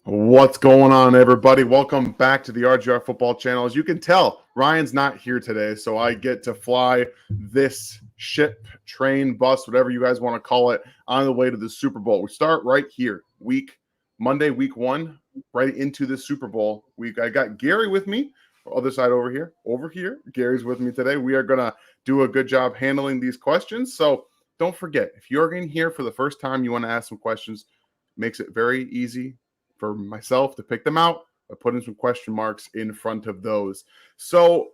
What's going on, everybody? Welcome back to the RGR Football Channel. As you can tell, Ryan's not here today, so I get to fly this ship, train, bus, whatever you guys want to call it, on the way to the Super Bowl. We start right here, Monday, week 1, right into the Super Bowl week. I got Gary with me, other side over here. Gary's with me today. We are going to do a good job handling these questions. So don't forget, if you're in here for the first time, you want to ask some questions, makes it very easy for myself to pick them out by putting some question marks in front of those. So,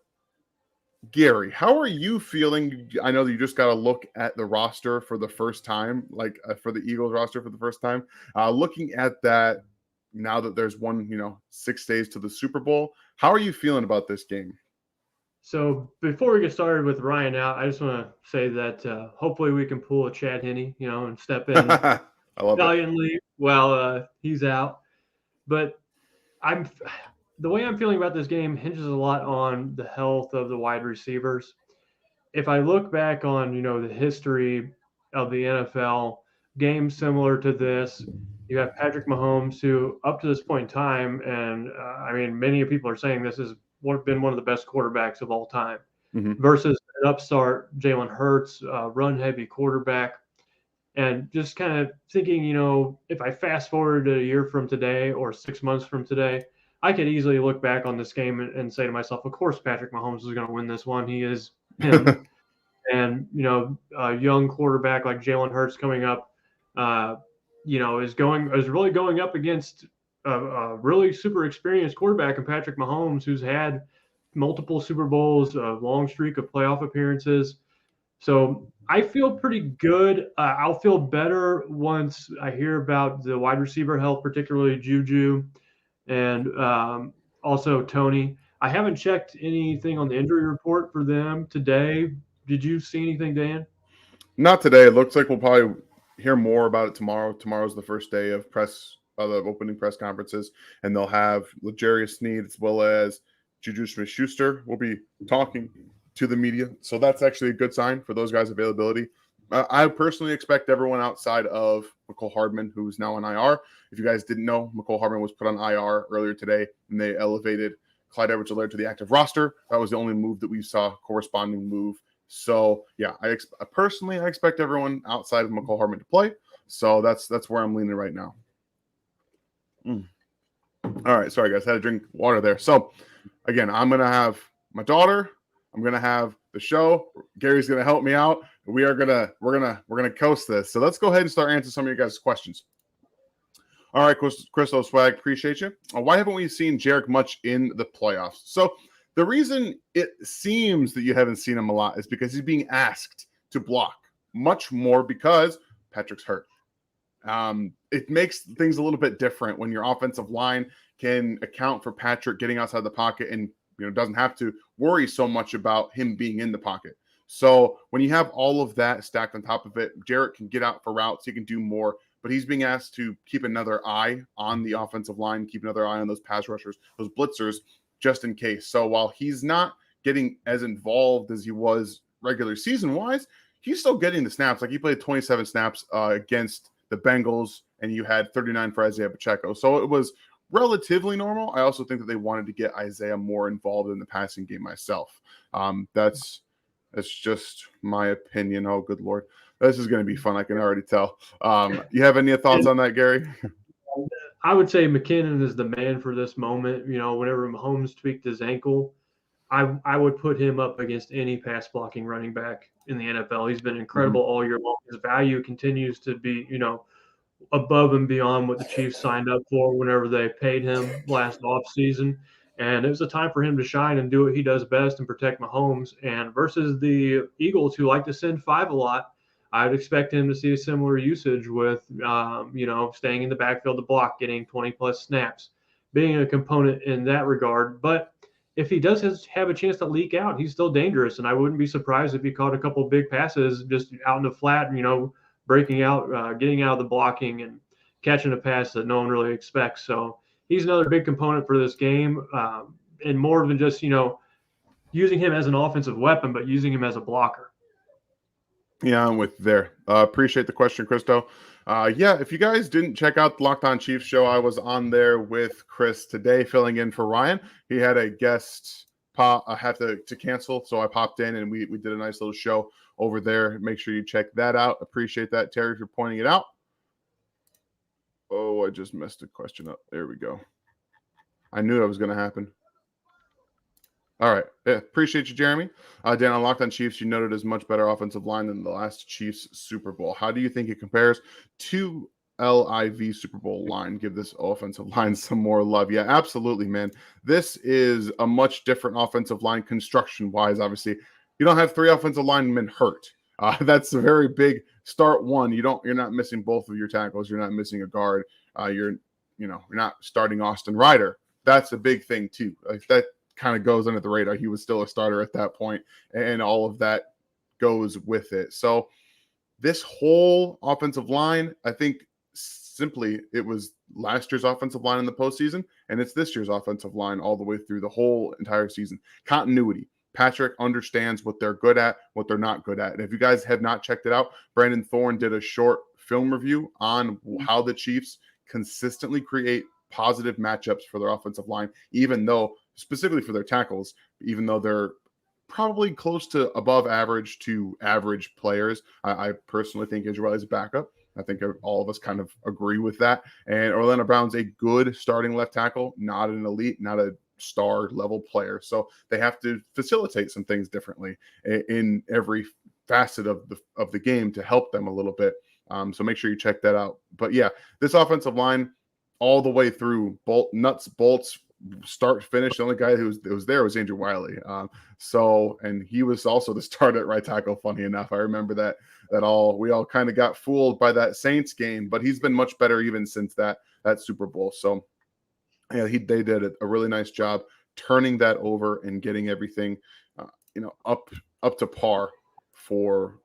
Gary, how are you feeling? I know that you just got to look at the roster for the first time, for the Eagles roster for the first time. Looking at that now that there's 6 days to the Super Bowl, how are you feeling about this game? So before we get started with Ryan out, I just want to say that hopefully we can pull a Chad Henne, and step in I love valiantly while he's out. But the way I'm feeling about this game hinges a lot on the health of the wide receivers. If I look back on, the history of the NFL, games similar to this, you have Patrick Mahomes, who up to this point in time, and many people are saying this has been one of the best quarterbacks of all time, versus an upstart Jalen Hurts, run-heavy quarterback. And just kind of thinking, if I fast forward a year from today or 6 months from today, I could easily look back on this game and say to myself, of course, Patrick Mahomes is going to win this one. He is him. And, a young quarterback like Jalen Hurts coming up, is really going up against a really super experienced quarterback in Patrick Mahomes, who's had multiple Super Bowls, a long streak of playoff appearances. So I feel pretty good. I'll feel better once I hear about the wide receiver health, particularly Juju and also Tony. I haven't checked anything on the injury report for them today. Did you see anything, Dan? Not today. It looks like we'll probably hear more about it tomorrow. Tomorrow's the first day of the opening press conferences, and they'll have L'Jarius Sneed as well as Juju Smith-Schuster will be talking to the media. So that's actually a good sign for those guys' availability. I personally expect everyone outside of Mecole Hardman, who's now on IR. If you guys didn't know, Mecole Hardman was put on IR earlier today, and they elevated Clyde Edwards-Helaire to the active roster. That was the only move that we saw, corresponding move. So, yeah, I expect everyone outside of Mecole Hardman to play. So that's where I'm leaning right now. All right, sorry, guys. I had to drink water there. So, again, I'm going to have my daughter. I'm going to have the show. Gary's going to help me out. We're going to coast this. So let's go ahead and start answering some of your guys' questions. All right, Crystal Swag, appreciate you. Why haven't we seen Jerrick much in the playoffs? So the reason it seems that you haven't seen him a lot is because he's being asked to block much more because Patrick's hurt. It makes things a little bit different when your offensive line can account for Patrick getting outside the pocket and doesn't have to worry so much about him being in the pocket. So when you have all of that stacked on top of it, Jerrick can get out for routes. He can do more, but he's being asked to keep another eye on the offensive line, keep another eye on those pass rushers, those blitzers, just in case. So while he's not getting as involved as he was regular season-wise, he's still getting the snaps. Like, he played 27 snaps against the Bengals, and you had 39 for Isaiah Pacheco. So it was relatively normal. I also think that they wanted to get Isaiah more involved in the passing game myself. That's just my opinion. Oh, good Lord. This is going to be fun. I can already tell. You have any thoughts on that, Gary? I would say McKinnon is the man for this moment. Whenever Mahomes tweaked his ankle, I would put him up against any pass blocking running back in the NFL. He's been incredible all year long. His value continues to be, above and beyond what the Chiefs signed up for whenever they paid him last offseason. And it was a time for him to shine and do what he does best and protect Mahomes. And versus the Eagles, who like to send 5 a lot, I would expect him to see a similar usage with, staying in the backfield to block, getting 20-plus snaps, being a component in that regard. But if he does have a chance to leak out, he's still dangerous. And I wouldn't be surprised if he caught a couple big passes just out in the flat, breaking out, getting out of the blocking and catching a pass that no one really expects. So he's another big component for this game, and more than just, using him as an offensive weapon, but using him as a blocker. Yeah, I'm with there. Appreciate the question, Christo. Yeah, if you guys didn't check out the Locked On Chiefs show, I was on there with Chris today, filling in for Ryan. He had a guest have to cancel, so I popped in and we did a nice little show over there. Make sure you check that out. Appreciate that, Terry, for pointing it out. Oh, I just messed a question up. There we go. I knew that was going to happen. All right. Yeah, appreciate you, Jeremy. Dan, on Locked On Chiefs, you noted as much better offensive line than the last Chiefs Super Bowl. How do you think it compares to LIV Super Bowl line? Give this offensive line some more love. Yeah, absolutely, man. This is a much different offensive line construction-wise. Obviously, you don't have 3 offensive linemen hurt. That's a very big start one. You're not missing both of your tackles. You're not missing a guard. You're not starting Austin Ryder. That's a big thing too. Like that kind of goes under the radar. He was still a starter at that point, and all of that goes with it. So this whole offensive line, I think simply it was last year's offensive line in the postseason, and it's this year's offensive line all the way through the whole entire season. Continuity. Patrick understands what they're good at, what they're not good at. And if you guys have not checked it out, Brandon Thorne did a short film review on how the Chiefs consistently create positive matchups for their offensive line, even though specifically for their tackles, even though they're probably close to above average to average players. I personally think Israel is a backup. I think all of us kind of agree with that. And Orlando Brown's a good starting left tackle, not an elite, not a star level player. So they have to facilitate some things differently in every facet of the game to help them a little bit. So make sure you check that out. But yeah, this offensive line all the way through, nuts, bolts, start finish. The only guy who was there was Andrew Wiley. And he was also the start at right tackle. Funny enough, I remember that we all kind of got fooled by that Saints game, but he's been much better even since that Super Bowl. So yeah, they did a really nice job turning that over and getting everything, up to par for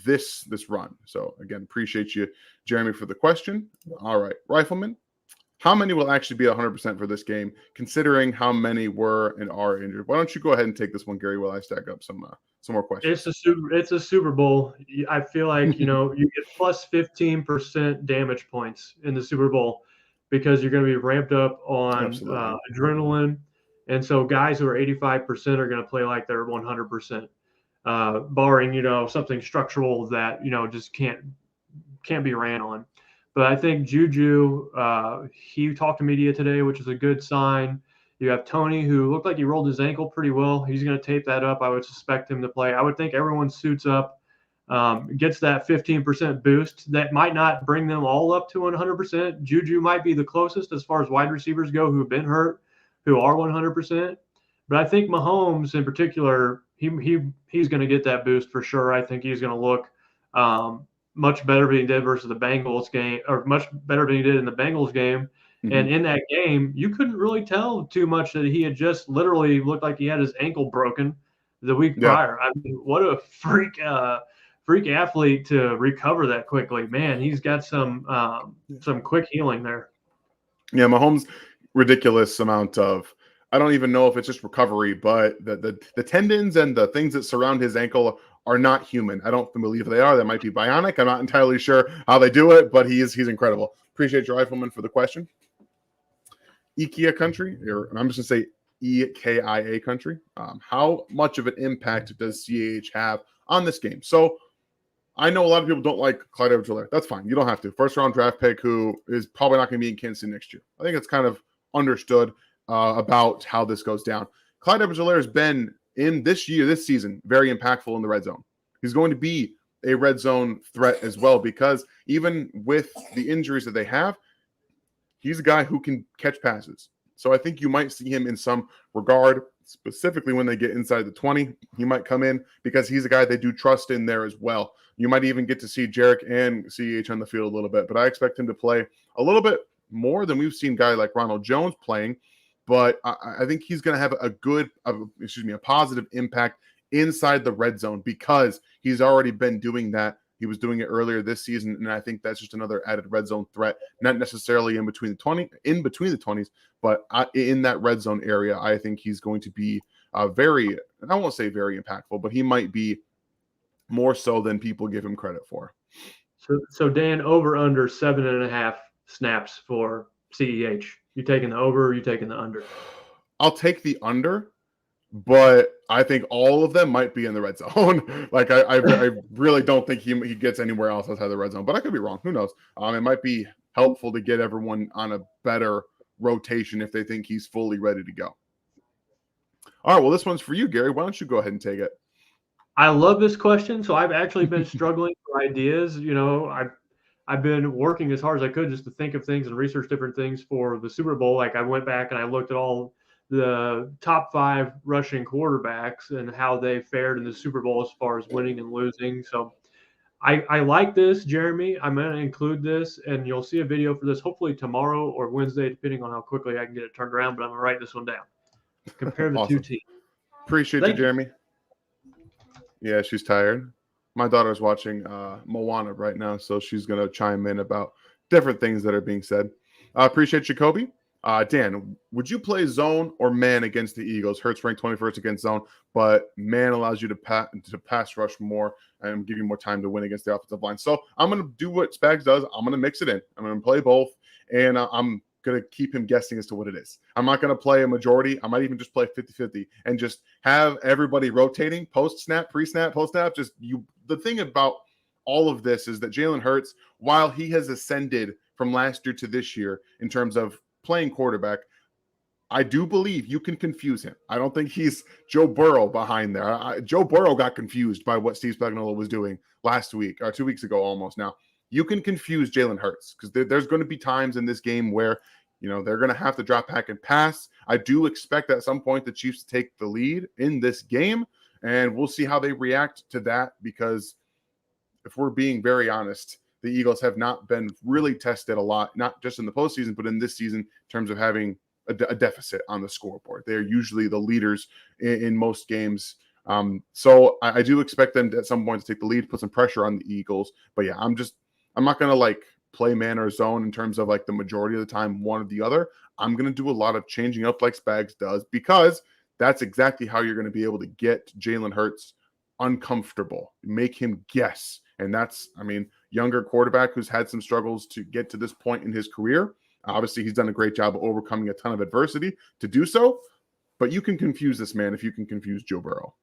this run. So again, appreciate you, Jeremy, for the question. All right, Rifleman. How many will actually be 100% for this game, considering how many were and are injured? Why don't you go ahead and take this one, Gary, while I stack up some more questions? It's a Super Bowl. I feel like you get plus 15% damage points in the Super Bowl because you're going to be ramped up on adrenaline, and so guys who are 85% are going to play like they're 100%, barring something structural that just can't be ran on. But I think Juju, he talked to media today, which is a good sign. You have Tony, who looked like he rolled his ankle pretty well. He's going to tape that up. I would suspect him to play. I would think everyone suits up, gets that 15% boost. That might not bring them all up to 100%. Juju might be the closest as far as wide receivers go who have been hurt, who are 100%. But I think Mahomes in particular, he's going to get that boost for sure. I think he's going to look much better than he did versus the Bengals game, or much better than he did in the Bengals game. Mm-hmm. And in that game, you couldn't really tell too much that he had just literally looked like he had his ankle broken the week prior. I mean, what a freak athlete to recover that quickly. Man, he's got some quick healing there. Yeah, Mahomes, ridiculous amount of, I don't even know if it's just recovery, but the tendons and the things that surround his ankle are not human. I don't believe they are. They might be bionic. I'm not entirely sure how they do it, but he's incredible. Appreciate your Rifleman for the question. IKEA country, or I'm just going to say EKIA country. How much of an impact does CAH have on this game? So I know a lot of people don't like Clyde Edwards-Helaire. That's fine. You don't have to. First round draft pick who is probably not going to be in Kansas City next year. I think it's kind of understood about how this goes down. Clyde Edwards-Helaire has been in this season, very impactful in the red zone. He's going to be a red zone threat as well, because even with the injuries that they have, he's a guy who can catch passes. So I think you might see him in some regard, specifically when they get inside the 20. He might come in because he's a guy they do trust in there as well. You might even get to see Jerrick and CEH on the field a little bit, but I expect him to play a little bit more than we've seen a guy like Ronald Jones playing. But I think he's going to have a positive impact inside the red zone because he's already been doing that. He was doing it earlier this season, and I think that's just another added red zone threat, not necessarily in between the 20s, but in that red zone area. I think he's going to be I won't say very impactful, but he might be more so than people give him credit for. So Dan, over under 7.5 snaps for CEH. You taking the over or you taking the under? I'll take the under, but I think all of them might be in the red zone. Like I really don't think he gets anywhere else outside the red zone, but I could be wrong. Who knows? It might be helpful to get everyone on a better rotation if they think he's fully ready to go. All right, well, this one's for you, Gary. Why don't you go ahead and take it? I love this question. So I've actually been struggling for ideas. I've been working as hard as I could just to think of things and research different things for the Super Bowl. Like I went back and I looked at all the top 5 rushing quarterbacks and how they fared in the Super Bowl as far as winning and losing. So I like this, Jeremy. I'm going to include this, and you'll see a video for this hopefully tomorrow or Wednesday, depending on how quickly I can get it turned around. But I'm going to write this one down. Compare the Awesome. two teams. Appreciate you, Jeremy. Yeah, she's tired. My daughter's watching Moana right now, so she's going to chime in about different things that are being said. Appreciate you, Kobe. Dan, would you play zone or man against the Eagles? Hurts ranked 21st against zone, but man allows you to pass rush more and give you more time to win against the offensive line. So I'm going to do what Spags does. I'm going to mix it in. I'm going to play both, and I'm going to keep him guessing as to what it is. I'm not going to play a majority. I might even just play 50-50 and just have everybody rotating post-snap, pre-snap, post-snap. The thing about all of this is that Jalen Hurts, while he has ascended from last year to this year in terms of playing quarterback, I do believe you can confuse him. I don't think he's Joe Burrow behind there. Joe Burrow got confused by what Steve Spagnuolo was doing last week or 2 weeks ago almost now. You can confuse Jalen Hurts because there's going to be times in this game where, they're going to have to drop back and pass. I do expect at some point the Chiefs to take the lead in this game, and we'll see how they react to that because if we're being very honest, the Eagles have not been really tested a lot, not just in the postseason, but in this season in terms of having a deficit on the scoreboard. They're usually the leaders in most games. So I do expect them at some point to take the lead, put some pressure on the Eagles. But yeah, I'm not going to play man or zone in terms of the majority of the time, one or the other. I'm going to do a lot of changing up like Spags does because that's exactly how you're going to be able to get Jalen Hurts uncomfortable, make him guess. And that's, younger quarterback who's had some struggles to get to this point in his career. Obviously, he's done a great job of overcoming a ton of adversity to do so. But you can confuse this man if you can confuse Joe Burrow.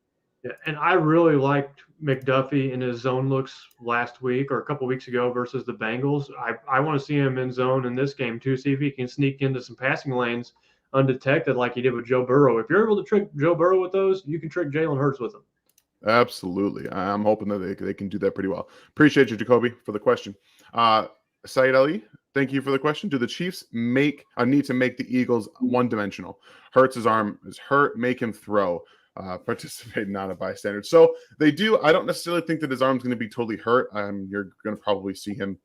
Yeah, and I really liked McDuffie in his zone looks last week or a couple weeks ago versus the Bengals. I want to see him in zone in this game too, see if he can sneak into some passing lanes undetected like he did with Joe Burrow. If you're able to trick Joe Burrow with those, you can trick Jalen Hurts with them. Absolutely. I'm hoping that they can do that pretty well. Appreciate you, Jacoby, for the question. Saeed Ali, thank you for the question. Do the Chiefs need to make the Eagles one-dimensional? Hurts' arm is hurt. Make him throw. Participate, not a bystander. So they do. I don't necessarily think that his arm's going to be totally hurt. You're going to probably see him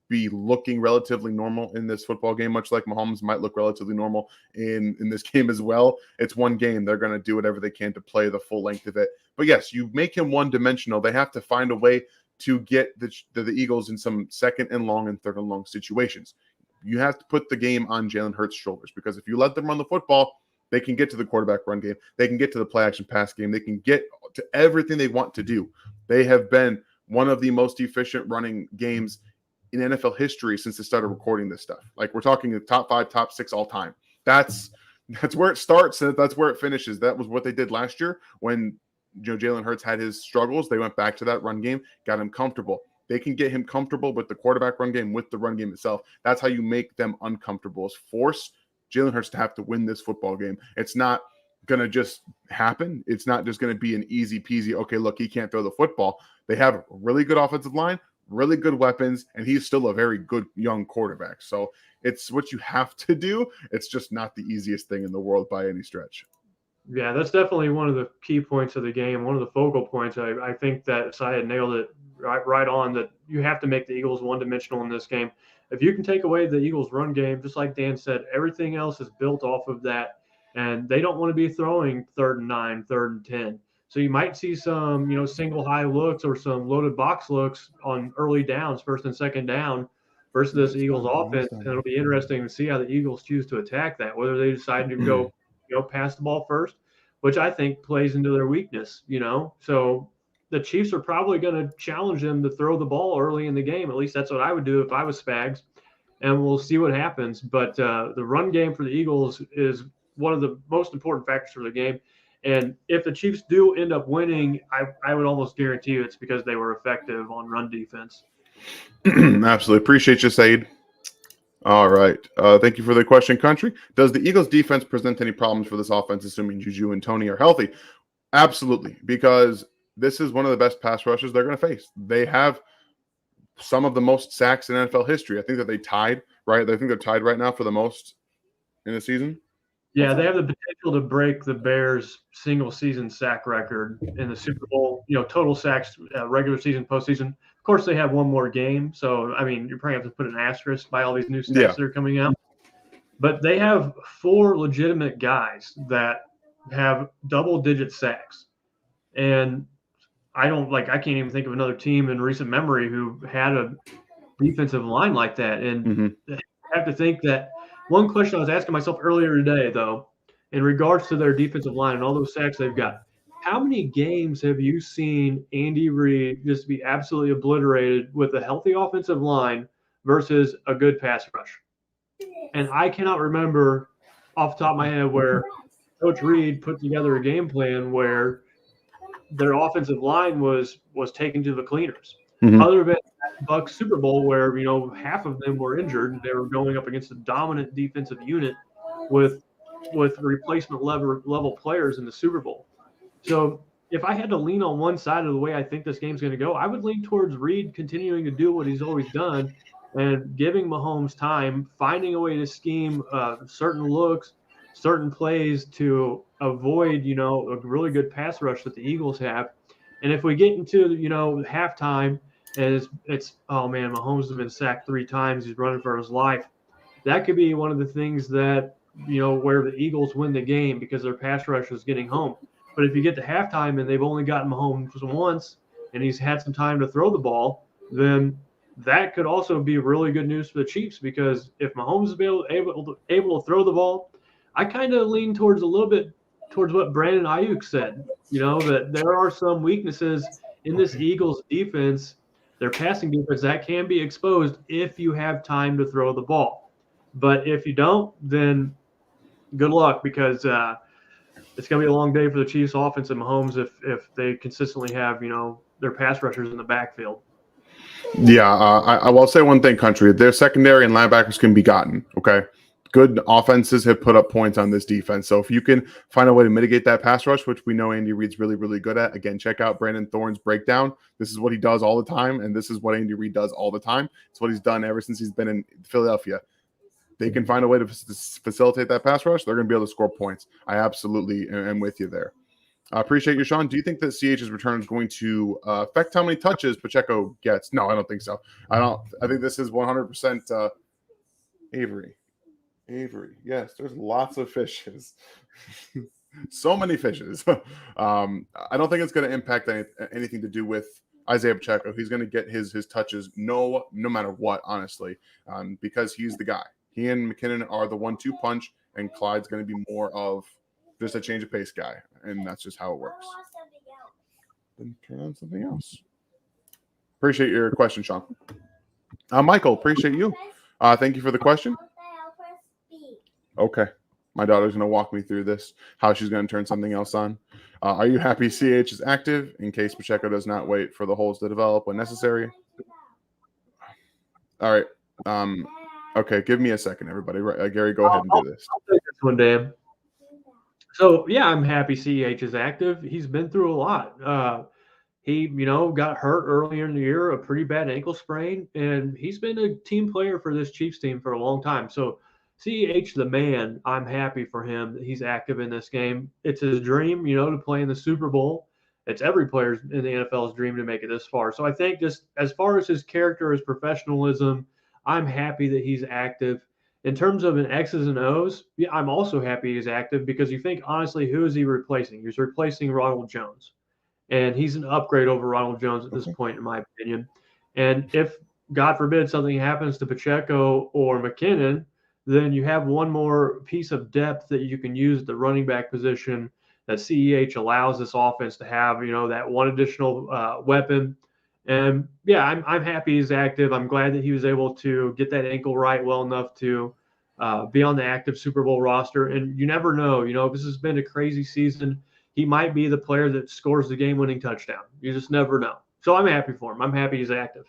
be looking relatively normal in this football game, much like Mahomes might look relatively normal in this game as well. It's one game. They're going to do whatever they can to play the full length of it. But yes, you make him one-dimensional. They have to find a way to get the Eagles in some second and long and third and long situations. You have to put the game on Jalen Hurts' shoulders because if you let them run the football, they can get to the quarterback run game. They can get to the play action pass game. They can get to everything they want to do. They have been one of the most efficient running games in NFL history since they started recording this stuff. We're talking the top 5, top 6 all time. That's where it starts and that's where it finishes. That was what they did last year when Jalen Hurts had his struggles. They went back to that run game, got him comfortable. They can get him comfortable with the quarterback run game, with the run game itself. That's how you make them uncomfortable, is force Jalen Hurts to have to win this football game. It's not going to just happen. It's not just going to be an easy peasy, okay, look, he can't throw the football. They have a really good offensive line, really good weapons, and he's still a very good young quarterback. So it's what you have to do. It's just not the easiest thing in the world by any stretch. Yeah, that's definitely one of the key points of the game, one of the focal points. I think that Syed nailed it right on, that you have to make the Eagles one-dimensional in this game. If you can take away the Eagles' run game, just like Dan said, everything else is built off of that, and they don't want to be throwing 3rd and 9, 3rd and 10. So you might see some, single high looks or some loaded box looks on early downs, 1st and 2nd down, versus this Eagles offense. And it'll be interesting to see how the Eagles choose to attack that, whether they decide to go, pass the ball first, which I think plays into their weakness, So the Chiefs are probably going to challenge them to throw the ball early in the game. At least that's what I would do if I was Spags, and we'll see what happens. But the run game for the Eagles is one of the most important factors for the game. And if the Chiefs do end up winning, I would almost guarantee you it's because they were effective on run defense. Absolutely. Appreciate you, Said. All right. Thank you for the question, Country. Does the Eagles defense present any problems for this offense, assuming Juju and Tony are healthy? Absolutely, because this is one of the best pass rushes they're going to face. They have some of the most sacks in NFL history. I think that they tied, right? I think they're tied right now for the most in the season. Yeah, they have the potential to break the Bears' single-season sack record in the Super Bowl. Total sacks, regular season, postseason. Of course, they have one more game, so I mean, you probably have to put an asterisk by all these new stats that are coming out. But they have 4 legitimate guys that have double-digit sacks, and I can't even think of another team in recent memory who had a defensive line like that. And I have to think that. One question I was asking myself earlier today, though, in regards to their defensive line and all those sacks they've got, how many games have you seen Andy Reid just be absolutely obliterated with a healthy offensive line versus a good pass rush? And I cannot remember off the top of my head where Coach Reid put together a game plan where their offensive line was taken to the cleaners. Other than Bucs Super Bowl, where half of them were injured, they were going up against a dominant defensive unit with replacement level players in the Super Bowl. So if I had to lean on one side of the way I think this game's going to go, I would lean towards Reid continuing to do what he's always done and giving Mahomes time, finding a way to scheme certain looks, certain plays to avoid a really good pass rush that the Eagles have. And if we get into halftime, and it's oh man, Mahomes has been sacked 3 times. He's running for his life. That could be one of the things that where the Eagles win the game because their pass rush is getting home. But if you get to halftime and they've only gotten Mahomes once and he's had some time to throw the ball, then that could also be really good news for the Chiefs, because if Mahomes is able to throw the ball, I kind of lean towards what Brandon Ayuk said. That there are some weaknesses in this Eagles defense, their passing defense, that can be exposed if you have time to throw the ball. But if you don't, then good luck, because it's going to be a long day for the Chiefs offense and Mahomes if they consistently have, their pass rushers in the backfield. Yeah, I will say one thing, Country. Their secondary and linebackers can be gotten, okay? Good offenses have put up points on this defense. So if you can find a way to mitigate that pass rush, which we know Andy Reid's really, really good at. Again, check out Brandon Thorne's breakdown. This is what he does all the time, and this is what Andy Reid does all the time. It's what he's done ever since he's been in Philadelphia. They can find a way to facilitate that pass rush. They're going to be able to score points. I absolutely am with you there. I appreciate you, Sean. Do you think that CH's return is going to affect how many touches Pacheco gets? No, I don't think so. I think this is 100% Avery. Yes, there's lots of fishes. So many fishes. I don't think it's going to impact anything to do with Isaiah Pacheco. He's going to get his touches no matter what, honestly, because he's the guy. He and McKinnon are the 1-2 punch, and Clyde's going to be more of just a change of pace guy, and that's just how it works. Then turn on something else. Appreciate your question, Sean. Michael, appreciate you. Thank you for the question. Okay. My daughter's going to walk me through this, how she's going to turn something else on. Are you happy CH is active in case Pacheco does not wait for the holes to develop when necessary? All right. Okay, give me a second, everybody. Gary, go ahead and do this. I'll take this one, Dan. So, yeah, I'm happy CH is active. He's been through a lot. He, got hurt earlier in the year, a pretty bad ankle sprain, and he's been a team player for this Chiefs team for a long time. So, CH, the man, I'm happy for him that he's active in this game. It's his dream, to play in the Super Bowl. It's every player's in the NFL's dream to make it this far. So I think just as far as his character, his professionalism, I'm happy that he's active. In terms of an X's and O's, yeah, I'm also happy he's active, because you think, honestly, who is he replacing? He's replacing Ronald Jones. And he's an upgrade over Ronald Jones at this point, in my opinion. And if, God forbid, something happens to Pacheco or McKinnon, then you have one more piece of depth that you can use at the running back position that CEH allows this offense to have, that one additional weapon. And yeah, I'm happy he's active. I'm glad that he was able to get that ankle right well enough to be on the active Super Bowl roster. And you never know, if this has been a crazy season, he might be the player that scores the game-winning touchdown. You just never know. So I'm happy for him. I'm happy he's active.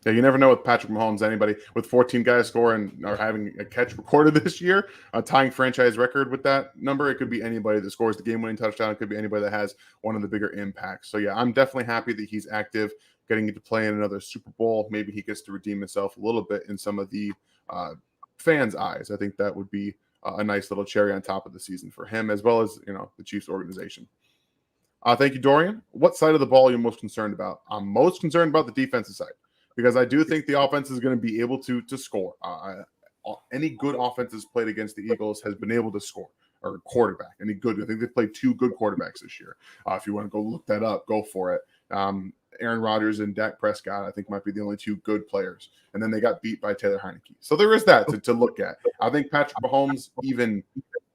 Yeah, you never know with Patrick Mahomes. Anybody with 14 guys scoring or having a catch recorded this year, tying franchise record with that number. It could be anybody that scores the game-winning touchdown. It could be anybody that has one of the bigger impacts. So yeah, I'm definitely happy that he's active, getting to play in another Super Bowl. Maybe he gets to redeem himself a little bit in some of the fans' eyes. I think that would be a nice little cherry on top of the season for him, as well as the Chiefs organization. Thank you, Dorian. What side of the ball are you most concerned about? I'm most concerned about the defensive side, because I do think the offense is going to be able to score. Any good offenses played against the Eagles has been able to score, or quarterback. Any good? I think they played 2 good quarterbacks this year. If you want to go look that up, go for it. Aaron Rodgers and Dak Prescott, I think, might be the only 2 good players. And then they got beat by Taylor Heineke. So there is that to look at. I think Patrick Mahomes, even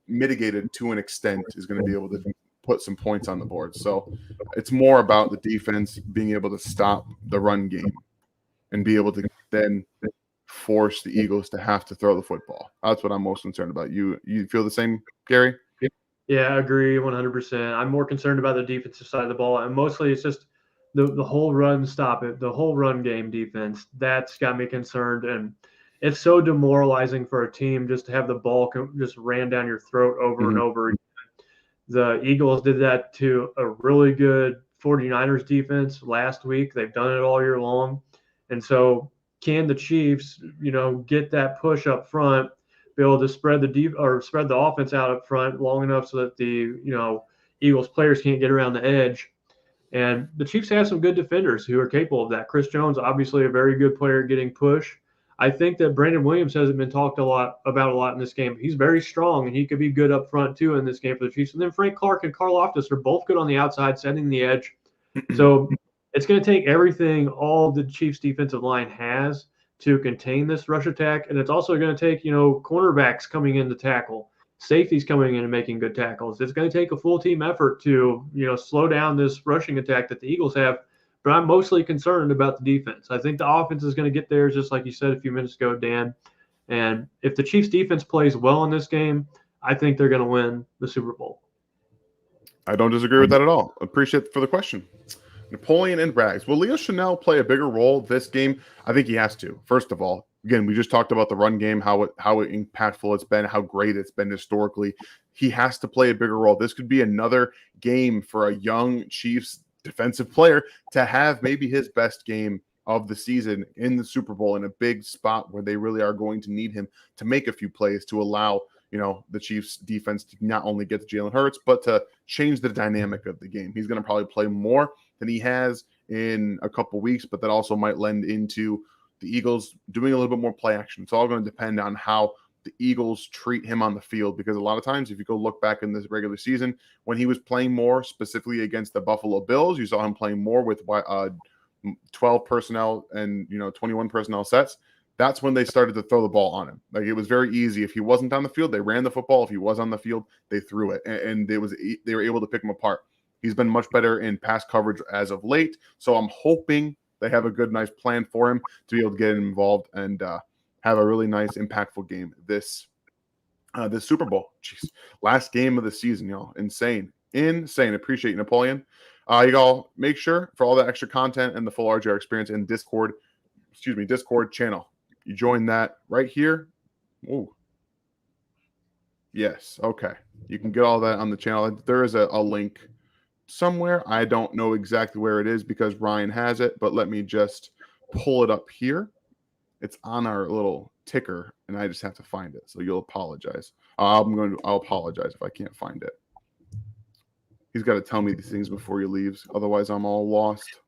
mitigated to an extent, is going to be able to put some points on the board. So it's more about the defense being able to stop the run game and be able to then force the Eagles to have to throw the football. That's what I'm most concerned about. You feel the same, Gary? Yeah, I agree 100%. I'm more concerned about the defensive side of the ball, and mostly it's just the whole the whole run game defense. That's got me concerned, and it's so demoralizing for a team just to have the ball just ran down your throat over and over again. The Eagles did that to a really good 49ers defense last week. They've done it all year long. And so can the Chiefs, get that push up front, be able to spread the offense out up front long enough so that the, Eagles players can't get around the edge. And the Chiefs have some good defenders who are capable of that. Chris Jones, obviously a very good player getting push. I think that Brandon Williams hasn't been talked about a lot in this game. He's very strong, and he could be good up front too in this game for the Chiefs. And then Frank Clark and Carl Loftus are both good on the outside, setting the edge. So it's going to take everything all the Chiefs defensive line has to contain this rush attack. And it's also going to take, cornerbacks coming in to tackle, safeties coming in and making good tackles. It's going to take a full team effort to, slow down this rushing attack that the Eagles have. But I'm mostly concerned about the defense. I think the offense is going to get there, just like you said a few minutes ago, Dan. And if the Chiefs defense plays well in this game, I think they're going to win the Super Bowl. I don't disagree with that at all. Appreciate it for the question. Napoleon and Rags. Will Leo Chanel play a bigger role this game? I think he has to. First of all, again, we just talked about the run game, how impactful it's been, how great it's been historically. He has to play a bigger role. This could be another game for a young Chiefs defensive player to have maybe his best game of the season in the Super Bowl, in a big spot where they really are going to need him to make a few plays to allow the Chiefs defense to not only get to Jalen Hurts, but to change the dynamic of the game. He's going to probably play more than he has in a couple weeks, but that also might lend into the Eagles doing a little bit more play action. It's all going to depend on how the Eagles treat him on the field, because a lot of times, if you go look back in this regular season, when he was playing more specifically against the Buffalo Bills, you saw him playing more with 12 personnel and 21 personnel sets. That's when they started to throw the ball on him. Like, it was very easy. If he wasn't on the field, they ran the football. If he was on the field, they threw it, and they were able to pick him apart. He's been much better in pass coverage as of late, so I'm hoping they have a good, nice plan for him to be able to get him involved and have a really nice, impactful game this Super Bowl. Jeez, last game of the season, y'all. Insane. Appreciate you, Napoleon. You all make sure for all the extra content and the full RGR experience in Discord channel. You join that right here. Ooh. Yes. Okay. You can get all that on the channel. There is a link somewhere. I don't know exactly where it is because Ryan has it, but let me just pull it up here. It's on our little ticker, and I just have to find it. So you'll apologize. I'll apologize if I can't find it. He's got to tell me these things before he leaves. Otherwise, I'm all lost.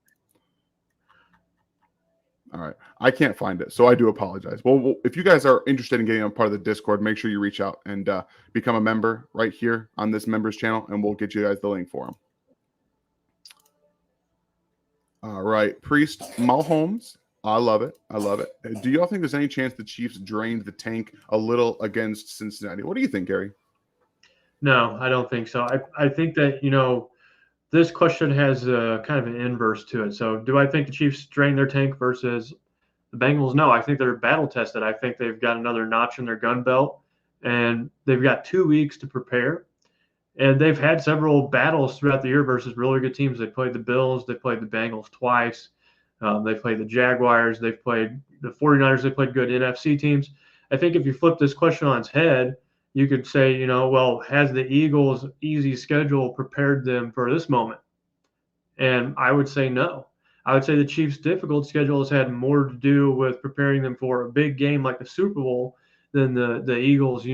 All right. I can't find it, so I do apologize. Well, if you guys are interested in getting on part of the Discord, make sure you reach out and become a member right here on this members channel, and we'll get you guys the link for them. All right. Priest Mahomes. I love it. Do y'all think there's any chance the Chiefs drained the tank a little against Cincinnati? What do you think, Gary? No, I don't think so. I think that, this question has kind of an inverse to it. So, do I think the Chiefs drain their tank versus the Bengals? No, I think they're battle tested. I think they've got another notch in their gun belt, and they've got 2 weeks to prepare. And they've had several battles throughout the year versus really good teams. They played the Bills, they played the Bengals twice, they played the Jaguars, they've played the 49ers, they played good NFC teams. I think if you flip this question on its head, you could say, well, has the Eagles' easy schedule prepared them for this moment? And I would say no. I would say the Chiefs' difficult schedule has had more to do with preparing them for a big game like the Super Bowl than the Eagles,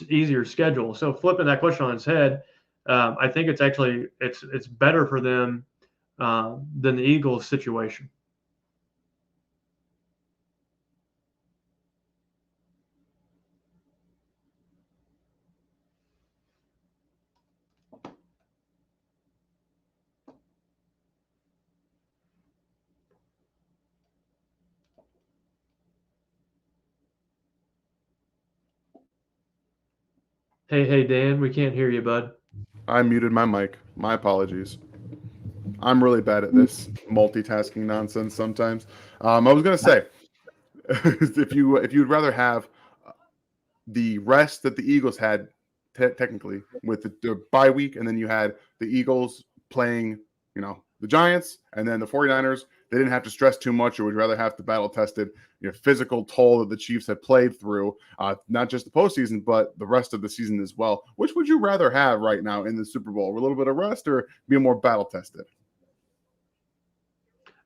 easier schedule. So flipping that question on its head, I think it's actually it's better for them than the Eagles' situation. Hey, Dan, we can't hear you, bud. I muted my mic. My apologies. I'm really bad at this multitasking nonsense sometimes. I was gonna say, if you'd rather have the rest that the Eagles had technically with the bye week, and then you had the Eagles playing, the Giants, and then the 49ers, they didn't have to stress too much, or would rather have the battle tested, physical toll that the Chiefs had played through, not just the postseason, but the rest of the season as well. Which would you rather have right now in the Super Bowl? A little bit of rest or be more battle tested?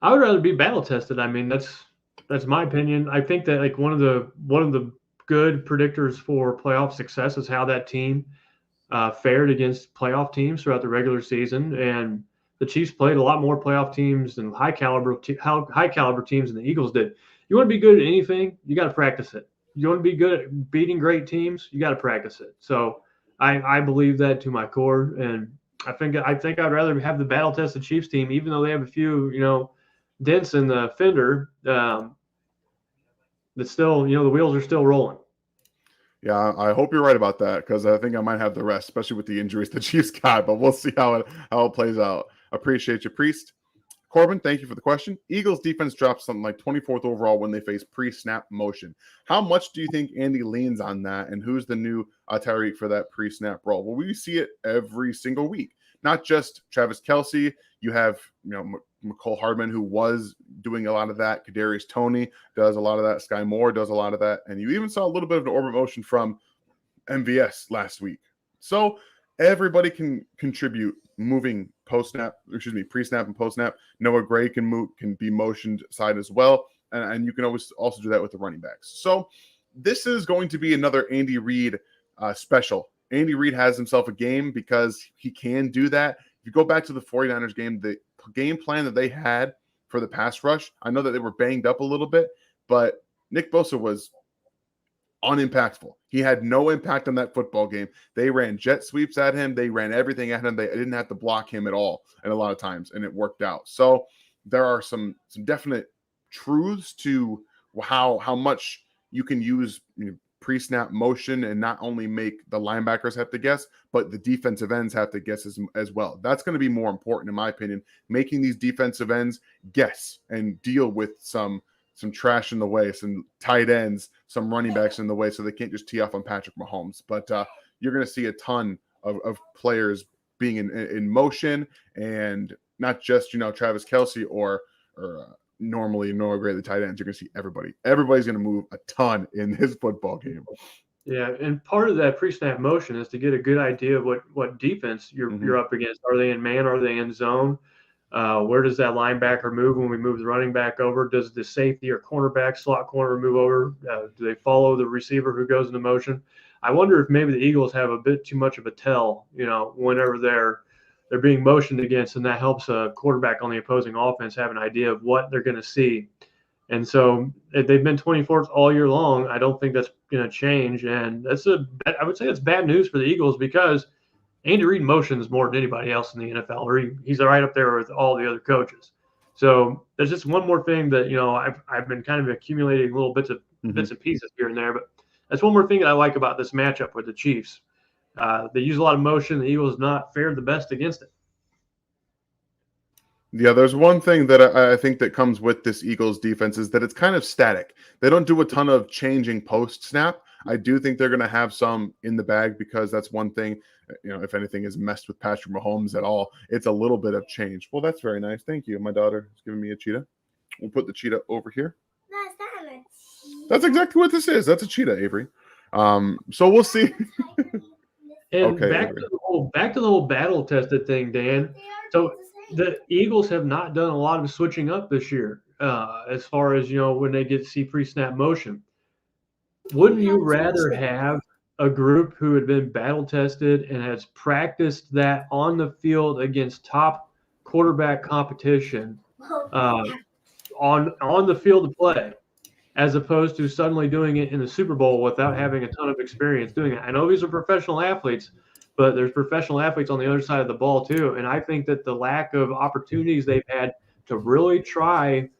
I would rather be battle tested. I mean, that's my opinion. I think that like one of the good predictors for playoff success is how that team fared against playoff teams throughout the regular season, and the Chiefs played a lot more playoff teams and high caliber teams than the Eagles did. You want to be good at anything, you got to practice it. You want to be good at beating great teams, you got to practice it. So I believe that to my core, and I think I'd rather have the battle tested Chiefs team, even though they have a few dents in the fender. But still, the wheels are still rolling. Yeah, I hope you're right about that, because I think I might have the rest, especially with the injuries the Chiefs got. But we'll see how it plays out. Appreciate you, Priest. Corbin, thank you for the question. Eagles defense drops something like 24th overall when they face pre-snap motion. How much do you think Andy leans on that, and who's the new Tyreek for that pre-snap role? Well, we see it every single week. Not just Travis Kelce. You have McCole Hardman, who was doing a lot of that. Kadarius Toney does a lot of that. Sky Moore does a lot of that. And you even saw a little bit of an orbit motion from MVS last week. So everybody can contribute moving pre-snap and post-snap. Noah Gray can be motioned side as well. And you can always also do that with the running backs. So this is going to be another Andy Reid special. Andy Reid has himself a game because he can do that. If you go back to the 49ers game, the game plan that they had for the pass rush, I know that they were banged up a little bit, but Nick Bosa was unimpactful. He had no impact on that football game. They ran jet sweeps at him. They ran everything at him. They didn't have to block him at all, and a lot of times, and it worked out. So there are some definite truths to how much you can use pre-snap motion and not only make the linebackers have to guess, but the defensive ends have to guess as well. That's going to be more important, in my opinion, making these defensive ends guess and deal with some trash in the way, some tight ends, some running backs in the way, so they can't just tee off on Patrick Mahomes. But you're going to see a ton of players being in motion, and not just Travis Kelce or normally Noah Gray, the tight ends. You're going to see everybody. Everybody's going to move a ton in this football game. Yeah, and part of that pre-snap motion is to get a good idea of what defense you're up against. Are they in man? Are they in zone? Where does that linebacker move when we move the running back over? Does the safety or cornerback, slot corner move over? Do they follow the receiver who goes into motion? I wonder if maybe the Eagles have a bit too much of a tell, whenever they're being motioned against, and that helps a quarterback on the opposing offense have an idea of what they're going to see. And so if they've been 24th all year long, I don't think that's going to change. And I would say it's bad news for the Eagles, because Andy Reid motions more than anybody else in the NFL, or he's right up there with all the other coaches. So there's just one more thing that I've been kind of accumulating little bits and pieces here and there, but that's one more thing that I like about this matchup with the Chiefs. They use a lot of motion. The Eagles not fared the best against it. Yeah, there's one thing that I think that comes with this Eagles defense is that it's kind of static. They don't do a ton of changing post snap. I do think they're going to have some in the bag because that's one thing, if anything is messed with Patrick Mahomes at all, it's a little bit of change. Well, that's very nice. Thank you. My daughter is giving me a cheetah. We'll put the cheetah over here. That's exactly what this is. That's a cheetah, Avery. So we'll see. And Okay, back to the whole battle tested thing, Dan. So the Eagles have not done a lot of switching up this year, as far as when they get see pre-snap motion. Wouldn't you rather have a group who had been battle tested and has practiced that on the field against top quarterback competition on the field of play, as opposed to suddenly doing it in the Super Bowl without having a ton of experience doing it? I know these are professional athletes, but there's professional athletes on the other side of the ball too. And I think that the lack of opportunities they've had to really try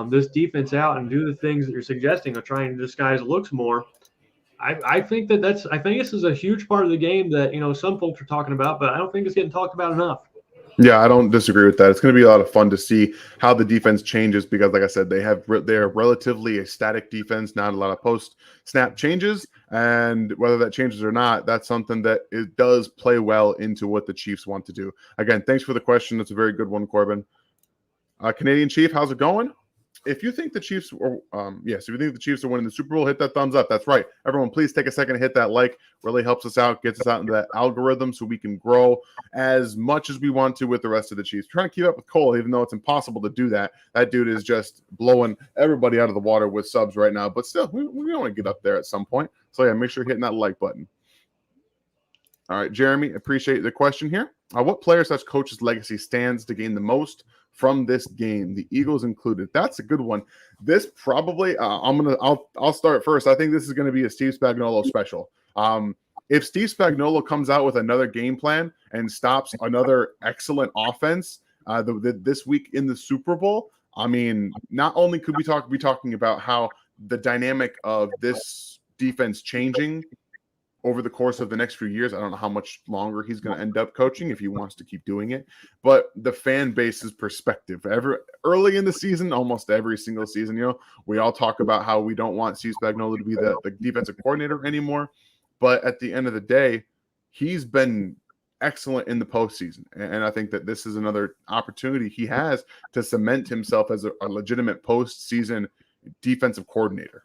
this defense out and do the things that you're suggesting of trying to disguise looks more. I think this is a huge part of the game that some folks are talking about, but I don't think it's getting talked about enough. Yeah, I don't disagree with that. It's going to be a lot of fun to see how the defense changes because, like I said, they're relatively a static defense, not a lot of post snap changes, and whether that changes or not, that's something that it does play well into what the Chiefs want to do. Again, thanks for the question. That's a very good one, Corbin. Canadian Chief, how's it going? If you think the Chiefs are, if you think the Chiefs are winning the Super Bowl, hit that thumbs up. That's right. Everyone, please take a second to hit that like. Really helps us out, gets us out into that algorithm so we can grow as much as we want to with the rest of the Chiefs. Trying to keep up with Cole, even though it's impossible to do that. That dude is just blowing everybody out of the water with subs right now. But still, we want to get up there at some point. So yeah, make sure you're hitting that like button. All right, Jeremy, appreciate the question here. What player/coach's legacy stands to gain the most from this game, the Eagles included? That's a good one. This probably, I'll start first. I think this is going to be a Steve Spagnuolo special. If Steve Spagnuolo comes out with another game plan and stops another excellent offense this week in the Super Bowl, I mean, not only could we be talking about how the dynamic of this defense changing over the course of the next few years. I don't know how much longer he's going to end up coaching if he wants to keep doing it, but the fan base's perspective early in the season, almost every single season, we all talk about how we don't want Steve Spagnuolo to be the defensive coordinator anymore. But at the end of the day, he's been excellent in the postseason. And I think that this is another opportunity he has to cement himself as a legitimate postseason defensive coordinator.